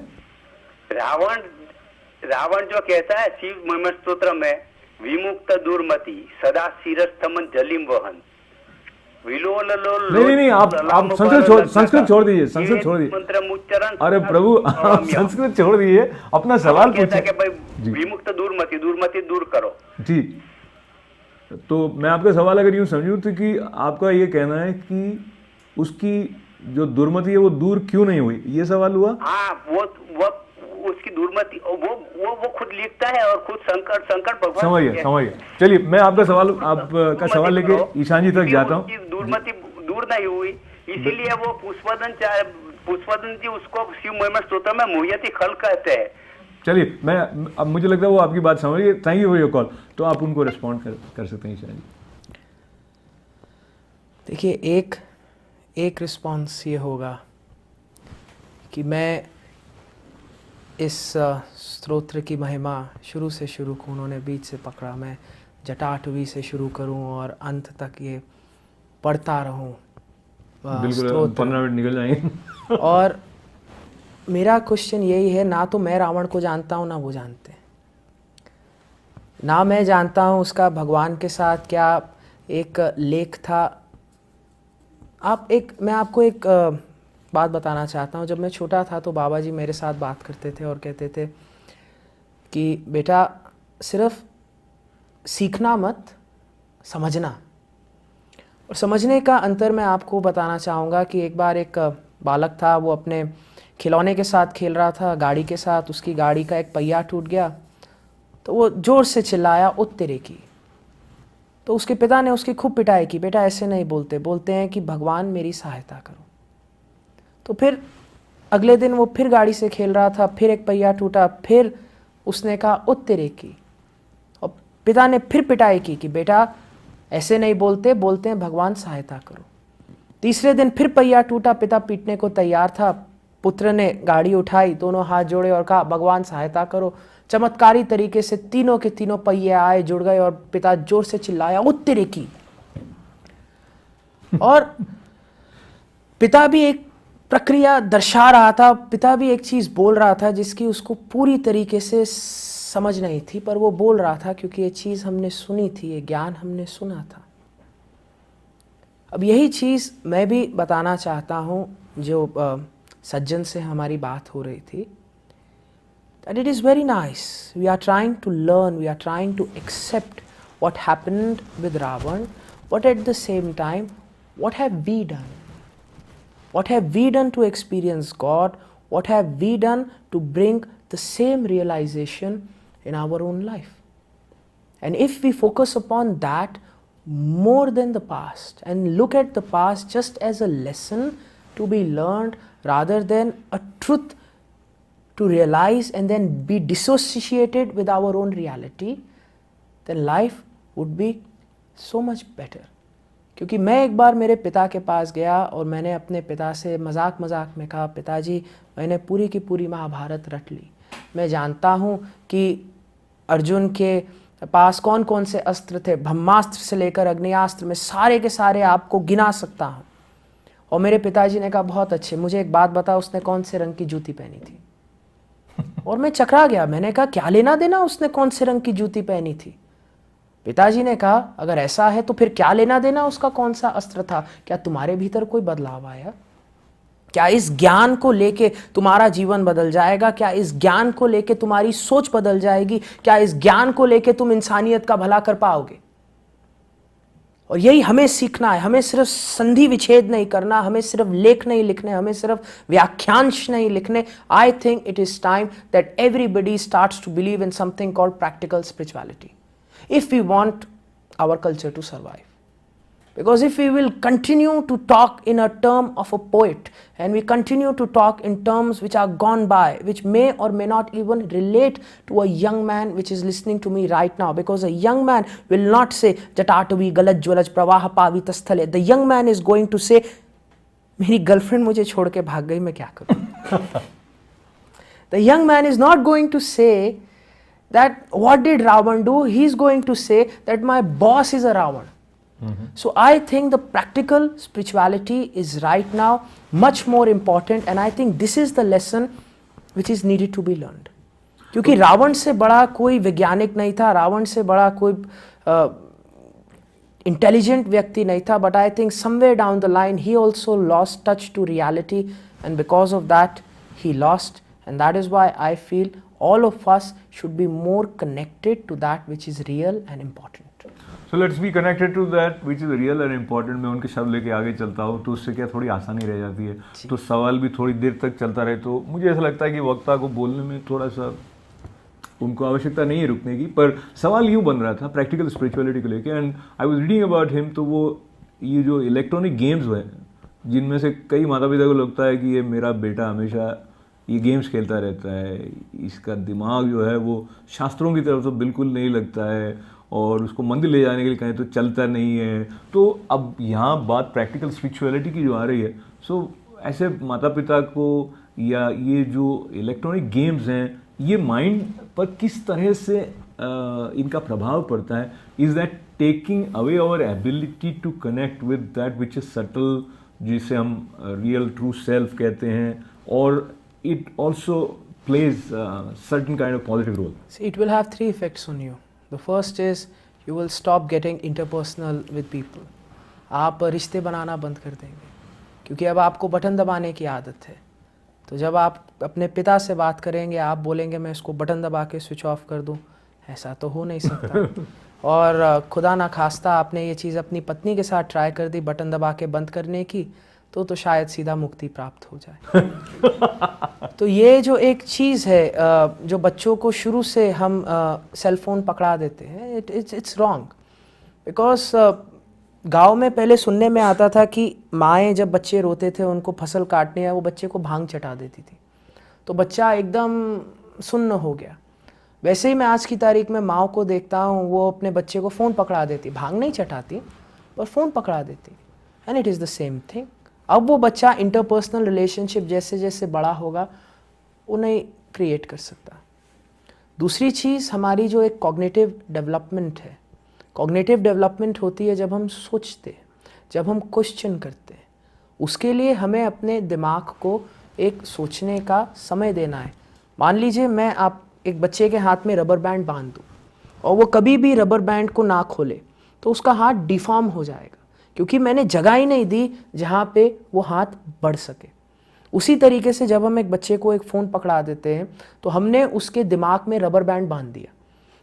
रावण जो कहता है शिव महिमा स्तोत्र में विमुक्त दुर्मति सदा शिरस्थमन जलिम वहन विलोल नहीं, आप संस्कृत छोड़ दीजिए, संस्कृत छोड़ दीजिए, मंत्र उच्चारण। अरे प्रभु, आप संस्कृत छोड़ दीजिए, अपना सवाल पूछिए। विमुक्त दुर्मति दूर करो। जी, तो मैं आपका सवाल अगर यूं समझूं तो कि आपका ये कहना है कि उसकी जो दुर्मति है वो दूर क्यों नहीं हुई, ये सवाल हुआ? हाँ, वो उसकी दुर्मति वो खुद लिखता है और खुद शंकर भगवान। समझिए। चलिए मैं आपका सवाल लेके ईशान जी तक जाता हूँ। दुर्मति दूर नहीं हुई, इसीलिए वो पुष्पदन जी उसको शिव महिमा स्तोत्र में मुह्यति खल कहते हैं। चलिए, मैं अब मुझे लगता है वो आपकी बात समझ गई। Thank you for your call. तो आप उनको रिस्पॉन्ड कर सकते हैं ईशान जी। देखिए, एक रिस्पॉन्स ये होगा कि मैं इस स्तोत्र की महिमा शुरू से शुरू को उन्होंने बीच से पकड़ा, मैं जटाटवी से शुरू करूं और अंत तक ये पढ़ता रहूं। बिल्कुल 15 मिनट निकल जाएंगे। और मेरा क्वेश्चन यही है, ना तो मैं रावण को जानता हूं ना वो जानते हैं, ना मैं जानता हूं उसका भगवान के साथ क्या एक लेख था। मैं आपको एक बात बताना चाहता हूँ। जब मैं छोटा था तो बाबा जी मेरे साथ बात करते थे और कहते थे कि बेटा सिर्फ सीखना मत, समझना। और समझने का अंतर मैं आपको बताना चाहूँगा कि एक बार एक बालक था, वो अपने खिलौने के साथ खेल रहा था, गाड़ी के साथ। उसकी गाड़ी का एक पहिया टूट गया तो वो ज़ोर से चिल्लाया, उत तेरे की। तो उसके पिता ने उसकी खूब पिटाई की, बेटा ऐसे नहीं बोलते हैं कि भगवान मेरी सहायता करो। तो फिर अगले दिन वो फिर गाड़ी से खेल रहा था, फिर एक पहिया टूटा, फिर उसने कहा उत तेरे की। और पिता ने फिर पिटाई की कि बेटा ऐसे नहीं बोलते हैं भगवान सहायता करो। तीसरे दिन फिर पहिया टूटा, पिता पीटने को तैयार था, पुत्र ने गाड़ी उठाई, दोनों हाथ जोड़े और कहा भगवान सहायता करो। चमत्कारी तरीके से तीनों के तीनों पहिए आए, जुड़ गए और पिता जोर से चिल्लाया उत तेरे की। और पिता भी एक प्रक्रिया दर्शा रहा था, पिता भी एक चीज़ बोल रहा था जिसकी उसको पूरी तरीके से समझ नहीं थी, पर वो बोल रहा था क्योंकि ये चीज़ हमने सुनी थी, ये ज्ञान हमने सुना था। अब यही चीज़ मैं भी बताना चाहता हूँ जो सज्जन से हमारी बात हो रही थी, that it is very nice. We are trying to learn, we are trying to accept what happened with Ravan, but at the same time, what have we done? What have we done to experience God? What have we done to bring the same realization in our own life? And if we focus upon that more than the past and look at the past just as a lesson to be learned rather than a truth to realize and then be dissociated with our own reality, then life would be so much better. क्योंकि मैं एक बार मेरे पिता के पास गया और मैंने अपने पिता से मजाक में कहा, पिताजी मैंने पूरी की पूरी महाभारत रट ली, मैं जानता हूँ कि अर्जुन के पास कौन कौन से अस्त्र थे, ब्रह्मास्त्र से लेकर अग्नियास्त्र, में सारे के सारे आपको गिना सकता हूँ। और मेरे पिताजी ने कहा बहुत अच्छे, मुझे एक बात बता, उसने कौन से रंग की जूती पहनी थी? और मैं चकरा गया, मैंने कहा क्या लेना देना उसने कौन से रंग की जूती पहनी थी? पिताजी ने कहा अगर ऐसा है तो फिर क्या लेना देना उसका कौन सा अस्त्र था? क्या तुम्हारे भीतर कोई बदलाव आया? क्या इस ज्ञान को लेके तुम्हारा जीवन बदल जाएगा? क्या इस ज्ञान को लेके तुम्हारी सोच बदल जाएगी? क्या इस ज्ञान को लेके तुम इंसानियत का भला कर पाओगे? और यही हमें सीखना है। हमें सिर्फ संधि विच्छेद नहीं करना, हमें सिर्फ लेख नहीं लिखने, हमें सिर्फ व्याख्यांश नहीं लिखने। I think it is time that everybody starts to believe in something called practical spirituality if we want our culture to survive. Because if we will continue to talk in a term of a poet, and we continue to talk in terms which are gone by, which may or may not even relate to a young man which is listening to me right now, because a young man will not say jatatavi galaj jwalaj pravaha pavitasthale. The young man is going to say मेरी girlfriend मुझे छोड़ के भाग गई, मैं क्या करूं? The young man is not going to say that what did Ravan do? He's going to say that my boss is a Ravan. So I think the practical spirituality is right now much more important, and I think this is the lesson which is needed to be learned. क्योंकि रावण से बड़ा कोई वैज्ञानिक नहीं था, रावण से बड़ा कोई इंटेलिजेंट व्यक्ति नहीं था, but I think somewhere down the line he also lost touch to reality, and because of that he lost, and that is why I feel all of us should be more connected to that which is real and important. So let's be connected to that which is real and important. मैं उनके शब्द लेके आगे चलता हूँ तो उससे क्या थोड़ी आसानी रह जाती है, तो सवाल भी थोड़ी देर तक चलता रहे। तो मुझे ऐसा लगता है कि वक्ता को बोलने में थोड़ा सा उनको आवश्यकता नहीं है रुकने की, पर सवाल यूँ बन रहा था प्रैक्टिकल स्पिरिचुअलिटी को लेके। And I was reading about him, तो वो ये जो इलेक्ट्रॉनिक गेम्स हैं जिनमें से कई माता पिता को लगता है कि ये मेरा बेटा हमेशा ये गेम्स खेलता रहता है, इसका दिमाग जो है वो शास्त्रों की तरफ तो बिल्कुल नहीं लगता है, और उसको मंदिर ले जाने के लिए कहें तो चलता नहीं है। तो अब यहाँ बात प्रैक्टिकल स्पिरिचुअलिटी की जो आ रही है, सो ऐसे माता पिता को या ये जो इलेक्ट्रॉनिक गेम्स हैं ये माइंड पर किस तरह से इनका प्रभाव पड़ता है? Is that taking away our ability to connect with that which is subtle, जिसे हम रियल ट्रू सेल्फ कहते हैं, और it also plays certain kind of positive role? See, it will have three effects on you. The first is you will stop getting interpersonal with people. आप रिश्ते बनाना बंद कर देंगे, क्योंकि अब आपको बटन दबाने की आदत है। तो जब आप अपने पिता से बात करेंगे, आप बोलेंगे मैं इसको बटन दबा के स्विच ऑफ कर दूं, ऐसा तो हो नहीं सकता। और खुदा ना खास्ता आपने ये चीज़ अपनी पत्नी के साथ ट्राई कर दी बटन दबा के बंद करने की, तो शायद सीधा मुक्ति प्राप्त हो जाए। तो ये जो एक चीज़ है जो बच्चों को शुरू से हम सेल फोन पकड़ा देते हैं, इट्स रॉन्ग। बिकॉज गांव में पहले सुनने में आता था कि माएँ जब बच्चे रोते थे उनको फसल काटने है, वो बच्चे को भांग चटा देती थी, तो बच्चा एकदम सुन्न हो गया। वैसे ही मैं आज की तारीख में माँ को देखता हूँ, वो अपने बच्चे को फ़ोन पकड़ा देती, भांग नहीं चटाती पर फ़ोन पकड़ा देती, and it is the same thing. अब वो बच्चा इंटरपर्सनल रिलेशनशिप जैसे जैसे बड़ा होगा वो नहीं क्रिएट कर सकता। दूसरी चीज़ हमारी जो एक कॉग्निटिव डेवलपमेंट है, कॉग्निटिव डेवलपमेंट होती है जब हम सोचते, जब हम क्वेश्चन करते हैं। उसके लिए हमें अपने दिमाग को एक सोचने का समय देना है। मान लीजिए मैं आप एक बच्चे के हाथ में रबर बैंड बांध दूँ और वो कभी भी रबर बैंड को ना खोले, तो उसका हाथ डिफॉर्म हो जाएगा, क्योंकि मैंने जगह ही नहीं दी जहाँ पे वो हाथ बढ़ सके। उसी तरीके से जब हम एक बच्चे को एक फ़ोन पकड़ा देते हैं तो हमने उसके दिमाग में रबर बैंड बांध दिया,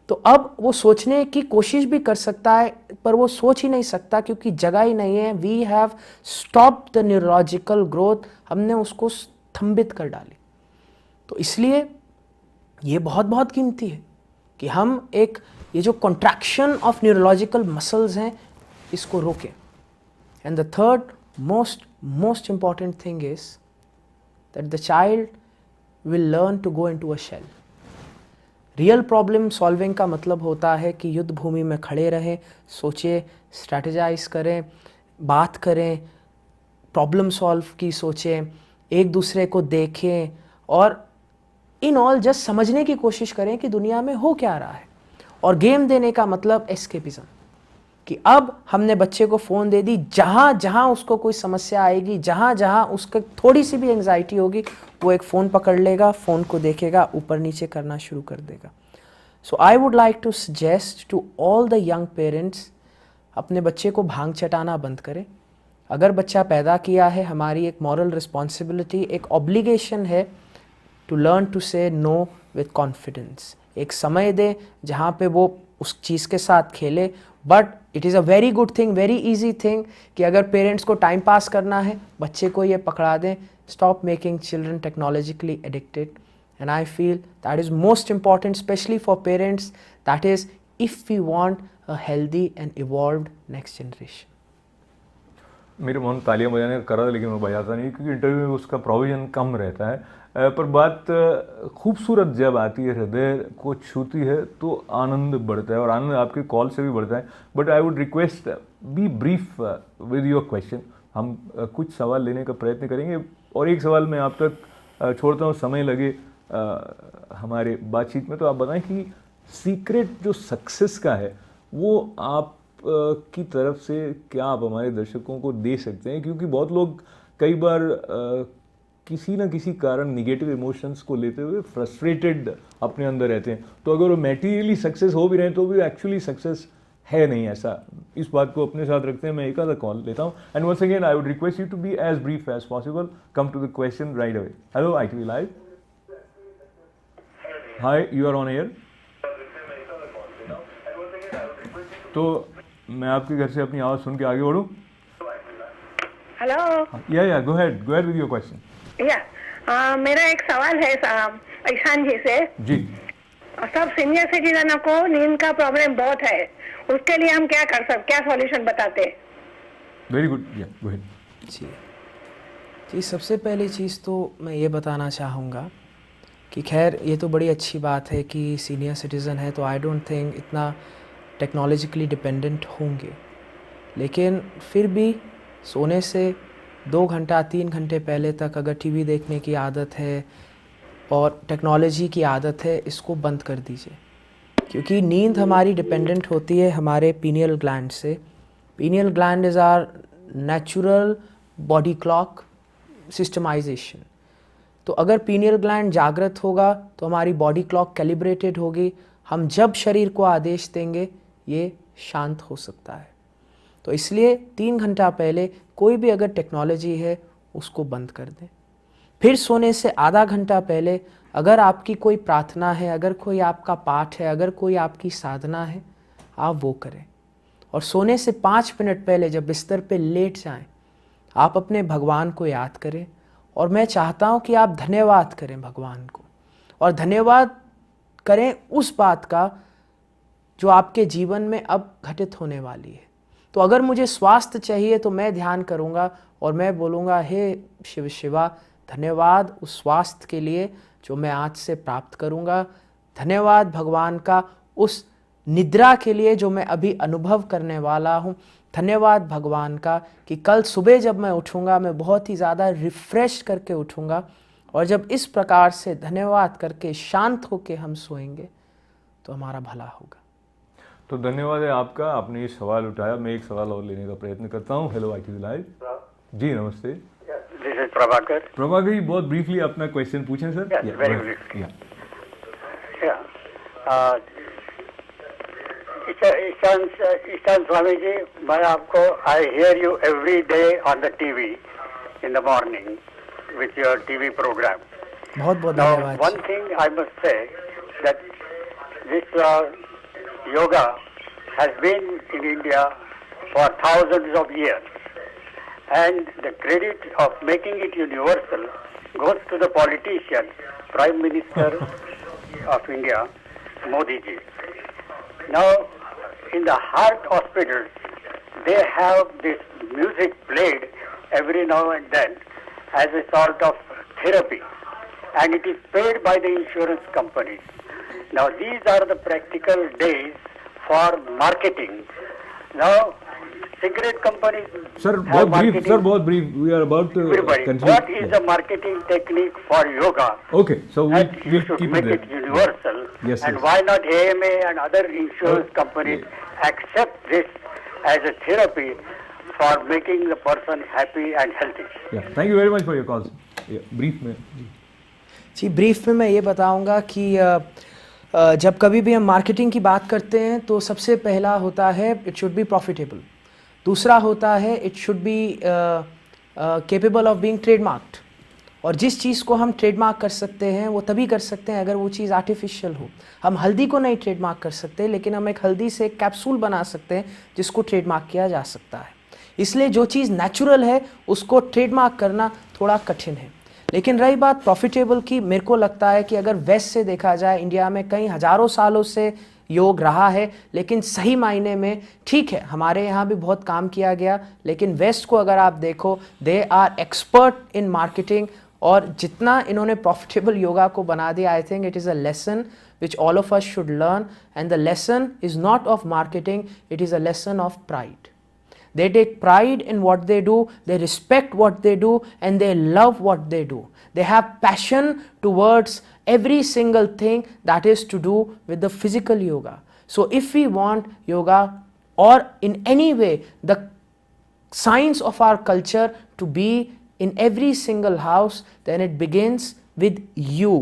तो अब वो सोचने की कोशिश भी कर सकता है पर वो सोच ही नहीं सकता क्योंकि जगह ही नहीं है। We have stopped the neurological growth, हमने उसको स्तंभित कर डाली। तो इसलिए ये बहुत बहुत कीमती है कि हम एक ये जो कॉन्ट्रैक्शन ऑफ न्यूरोलॉजिकल मसल्स हैं इसको रोकें। And the third most important thing is that the child will learn to go into a shell. Real problem solving का मतलब होता है कि युद्ध भूमि में खड़े रहें, सोचें, स्ट्रैटेजाइज करें, बात करें, प्रॉब्लम सॉल्व की सोचें, एक दूसरे को देखें और इन ऑल जस्ट समझने की कोशिश करें कि दुनिया में हो क्या रहा है। और गेम देने का मतलब एस्केपिज्म, कि अब हमने बच्चे को फ़ोन दे दी, जहाँ जहाँ उसको कोई समस्या आएगी, जहाँ जहाँ उसको थोड़ी सी भी एंग्जाइटी होगी, वो एक फ़ोन पकड़ लेगा, फ़ोन को देखेगा, ऊपर नीचे करना शुरू कर देगा. So I would like to suggest to all the young parents, अपने बच्चे को भांग चटाना बंद करें. अगर बच्चा पैदा किया है, हमारी एक मॉरल रिस्पॉन्सिबिलिटी, एक ऑब्लिगेशन है टू लर्न टू से नो विथ कॉन्फिडेंस. एक समय दे जहाँ पे वो उस चीज़ के साथ खेले, but it is a very good thing, very easy thing कि अगर पेरेंट्स को टाइम पास करना है, बच्चे को ये पकड़ा दें. Stop making children technologically addicted. And I feel that is most important, especially for parents. That is, if we want a healthy and evolved next generation. मेरे मन तालियां बजाने का करा था, लेकिन मैं बजाता नहीं क्योंकि इंटरव्यू में उसका प्रोविजन कम रहता है. पर बात खूबसूरत जब आती है, हृदय को छूती है, तो आनंद बढ़ता है, और आनंद आपके कॉल से भी बढ़ता है. But I would request B brief with your question. हम कुछ सवाल लेने का प्रयत्न करेंगे, और एक सवाल मैं आप तक छोड़ता हूँ, समय लगे हमारे बातचीत में. तो आप बताएं कि सीक्रेट जो सक्सेस का है वो आप की तरफ से क्या आप हमारे दर्शकों को दे सकते हैं, क्योंकि बहुत लोग कई बार किसी न किसी कारण निगेटिव इमोशंस को लेते हुए फ्रस्ट्रेटेड अपने अंदर रहते हैं. तो अगर वो मैटीरियली सक्सेस हो भी रहे हैं तो भी एक्चुअली सक्सेस है नहीं, ऐसा. इस बात को अपने साथ रखते हैं. मैं एक आधा कॉल लेता हूँ. And once again I would request you to be as brief as possible. Come to the question right away. Hello ITV live. Hi, you are on air. तो मैं आपके घर से अपनी आवाज़ सुन के आगे बढ़ूँ. हेलो. या go ahead with your question. मेरा एक सवाल है ईशान जी से. जी. सब सीनियर सिटीजनों को नींद का प्रॉब्लम बहुत है, उसके लिए हम क्या कर सकते, क्या सॉल्यूशन बताते? Very good. या गो अहेड. जी, सबसे पहली चीज़ तो मैं ये बताना चाहूँगा कि खैर ये तो बड़ी अच्छी बात है कि सीनियर सिटीज़न है, तो आई डोंट थिंक इतना टेक्नोलॉजिकली डिपेंडेंट होंगे. लेकिन फिर भी सोने से 2 घंटा 3 घंटे पहले तक अगर टीवी देखने की आदत है और टेक्नोलॉजी की आदत है, इसको बंद कर दीजिए. क्योंकि नींद हमारी डिपेंडेंट होती है हमारे पीनियल ग्लैंड से. Pineal gland is our natural body clock systemization. तो अगर पीनियल ग्लैंड जागृत होगा तो हमारी बॉडी क्लॉक कैलिब्रेटेड होगी. हम जब शरीर को आदेश देंगे ये शांत हो सकता है. तो इसलिए 3 घंटा पहले कोई भी अगर टेक्नोलॉजी है उसको बंद कर दें. फिर सोने से आधा घंटा पहले अगर आपकी कोई प्रार्थना है, अगर कोई आपका पाठ है, अगर कोई आपकी साधना है, आप वो करें. और सोने से 5 मिनट पहले जब बिस्तर पे लेट जाएं, आप अपने भगवान को याद करें. और मैं चाहता हूँ कि आप धन्यवाद करें भगवान को, और धन्यवाद करें उस बात का जो आपके जीवन में अब घटित होने वाली है. तो अगर मुझे स्वास्थ्य चाहिए तो मैं ध्यान करूँगा और मैं बोलूँगा, हे शिव शिवा, धन्यवाद उस स्वास्थ्य के लिए जो मैं आज से प्राप्त करूँगा. धन्यवाद भगवान का उस निद्रा के लिए जो मैं अभी अनुभव करने वाला हूँ. धन्यवाद भगवान का कि कल सुबह जब मैं उठूँगा मैं बहुत ही ज़्यादा रिफ़्रेश करके उठूँगा. और जब इस प्रकार से धन्यवाद करके शांत होके हम सोएंगे तो हमारा भला होगा. तो धन्यवाद है आपका, आपने ये सवाल उठाया. मैं एक सवाल और लेने का प्रयत्न करता हूँ. Hello ITV live. जी नमस्ते. This is Prabhakar. प्रभाकर जी, बहुत ब्रीफली अपना क्वेश्चन पूछें sir. Very briefly. Ishan Swami ji, मैं आपको I hear you every day on the TV in the morning with your TV program. बहुत बहुत Now, धन्यवाद. one thing I must say that this yoga has been in India for thousands of years, and the credit of making it universal goes to the politician, Prime Minister of India, Modi ji. Now, in the heart hospitals, they have this music played every now and then as a sort of therapy, and it is paid by the insurance companies. Now these are the practical days for marketing. Now cigarette companies Sir, have बहुत brief. We are about to conclude. What is the marketing technique for yoga? Okay, so And you we'll should keep make it it there. universal. Yes, and yes. why not AMA and other insurance companies accept this as a therapy for making the person happy and healthy. Yeah, thank you very much for your calls. Yeah, brief में. जी brief में मैं ये बताऊंगा कि जब कभी भी हम मार्केटिंग की बात करते हैं तो सबसे पहला होता है इट शुड बी प्रॉफिटेबल, दूसरा होता है it should be capable of being trademarked. और जिस चीज़ को हम ट्रेडमार्क कर सकते हैं वो तभी कर सकते हैं अगर वो चीज़ आर्टिफिशियल हो। हम हल्दी को नहीं ट्रेडमार्क कर सकते, लेकिन हम एक हल्दी से एक कैप्सूल बना सकते हैं जिसको ट्रेडमार्क किया जा सकता है। इसलिए जो चीज़ नेचुरल है उसको ट्रेडमार्क करना थोड़ा कठिन है। लेकिन रही बात प्रॉफिटेबल की, मेरे को लगता है कि अगर वेस्ट से देखा जाए, इंडिया में कई हज़ारों सालों से योग रहा है, लेकिन सही मायने में ठीक है हमारे यहाँ भी बहुत काम किया गया, लेकिन वेस्ट को अगर आप देखो they are expert in marketing. और जितना इन्होंने प्रॉफिटेबल योगा को बना दिया, I think it is a lesson which all of us should learn, and the lesson is not of marketing, it is a lesson of pride. They take pride in what they do, they respect what they do, and they love what they do. They have passion towards every single thing that is to do with the physical yoga. So if we want yoga or in any way the signs of our culture to be in every single house, then it begins with you.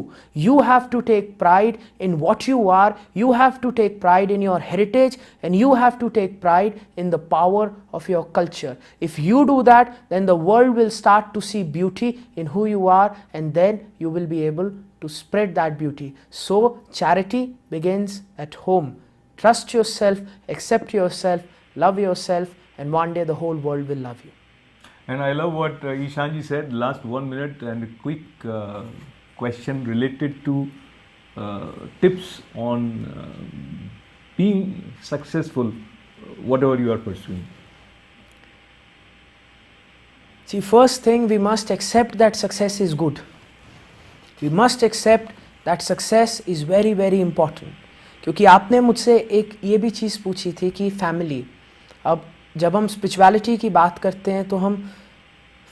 You have to take pride in what you are, you have to take pride in your heritage, and you have to take pride in the power of your culture. If you do that, then the world will start to see beauty in who you are, and then you will be able to spread that beauty. So charity begins at home. Trust yourself, accept yourself, love yourself, and one day the whole world will love you. And I love what Ishanji said, last 1 minute, and a quick question related to tips on being successful, whatever you are pursuing. See, first thing, we must accept that success is good. We must accept that success is very, very important. क्योंकि आपने मुझसे एक ये भी चीज़ पूछी थी कि family, अब जब हम स्पिरिचुअलिटी की बात करते हैं तो हम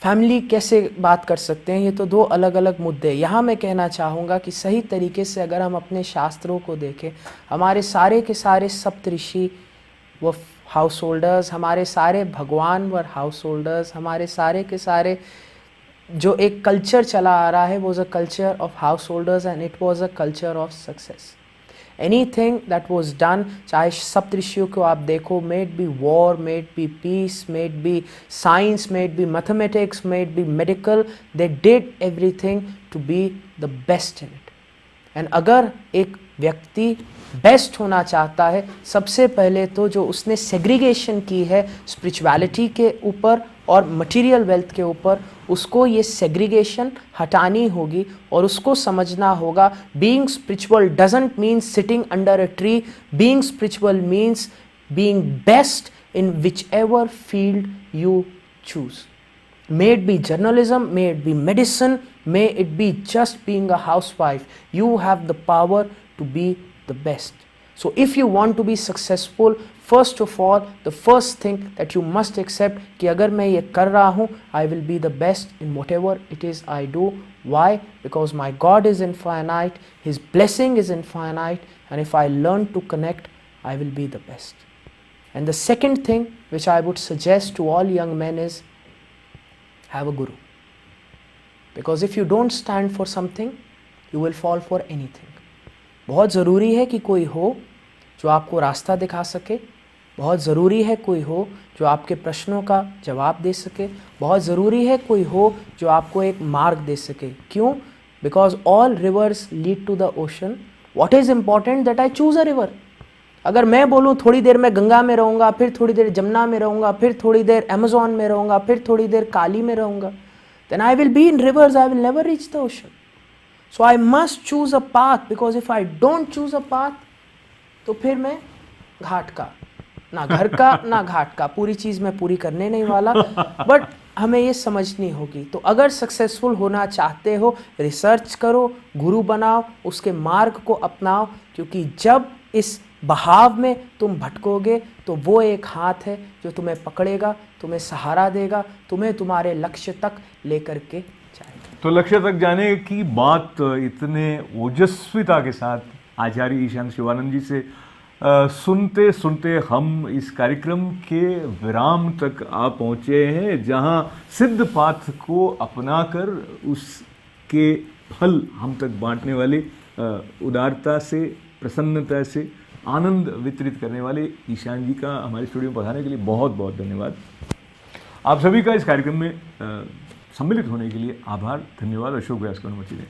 फैमिली कैसे बात कर सकते हैं, ये तो दो अलग अलग मुद्दे। यहाँ मैं कहना चाहूँगा कि सही तरीके से अगर हम अपने शास्त्रों को देखें, हमारे सारे के सारे सप्तऋषि वो हाउस होल्डर्स, हमारे सारे भगवान वर हाउस होल्डर्स, हमारे सारे के सारे जो एक कल्चर चला आ रहा है was a culture of house holders, and it was a culture of success. Anything that was done, चाहे सप्तऋषियों को आप देखो, may it be war, may it be peace, may it be science, may it be mathematics, may it be medical, they did everything to be the best in it. And अगर एक व्यक्ति best होना चाहता है, सबसे पहले तो जो उसने सेग्रीगेशन की है स्पिरिचुअलिटी के ऊपर और मटेरियल वेल्थ के ऊपर, उसको ये सेग्रीगेशन हटानी होगी और उसको समझना होगा being spiritual doesn't mean sitting under a tree, being spiritual means being best in which ever field you choose. May it be journalism, may it be medicine, may it be just being a housewife, you have the power to be the best. So if you want to be successful, first of all, the first thing that you must accept कि अगर मैं ये कर रहा हूँ, I will be the best in whatever it is I do. Why? Because my God is infinite, His blessing is infinite, and if I learn to connect, I will be the best. And the second thing which I would suggest to all young men is have a guru. Because if you don't stand for something, you will fall for anything. बहुत ज़रूरी है कि कोई हो जो आपको रास्ता दिखा सके, बहुत ज़रूरी है कोई हो जो आपके प्रश्नों का जवाब दे सके, बहुत ज़रूरी है कोई हो जो आपको एक मार्ग दे सके। क्यों? Because all rivers lead to the ocean. What is important that I choose a river. अगर मैं बोलूँ थोड़ी देर मैं गंगा में रहूँगा, फिर थोड़ी देर जमुना में रहूँगा, फिर थोड़ी देर अमेज़न में रहूँगा, फिर थोड़ी देर काली में रहूँगा, then I will be in rivers, I will never reach the ocean. So I must choose a path, because if I don't choose a path, तो फिर मैं घाट का, ना घर का ना घाट का, पूरी चीज़ मैं पूरी करने नहीं वाला। बट हमें ये समझनी होगी। तो अगर सक्सेसफुल होना चाहते हो, रिसर्च करो, गुरु बनाओ, उसके मार्ग को अपनाओ, क्योंकि जब इस बहाव में तुम भटकोगे तो वो एक हाथ है जो तुम्हें पकड़ेगा, तुम्हें सहारा देगा, तुम्हें तुम्हारे लक्ष्य तक लेकर के जाएगा। तो लक्ष्य तक जाने की बात इतने ओजस्विता के साथ आचार्य ईशान शिवानंद जी से सुनते सुनते हम इस कार्यक्रम के विराम तक आ पहुँचे हैं, जहाँ सिद्ध पाथ को अपनाकर उसके फल हम तक बांटने वाले, उदारता से, प्रसन्नता से आनंद वितरित करने वाले ईशान जी का हमारे स्टूडियो में पधारने के लिए बहुत बहुत धन्यवाद। आप सभी का इस कार्यक्रम में सम्मिलित होने के लिए आभार, धन्यवाद। अशोक व्यास को अनुमति दें।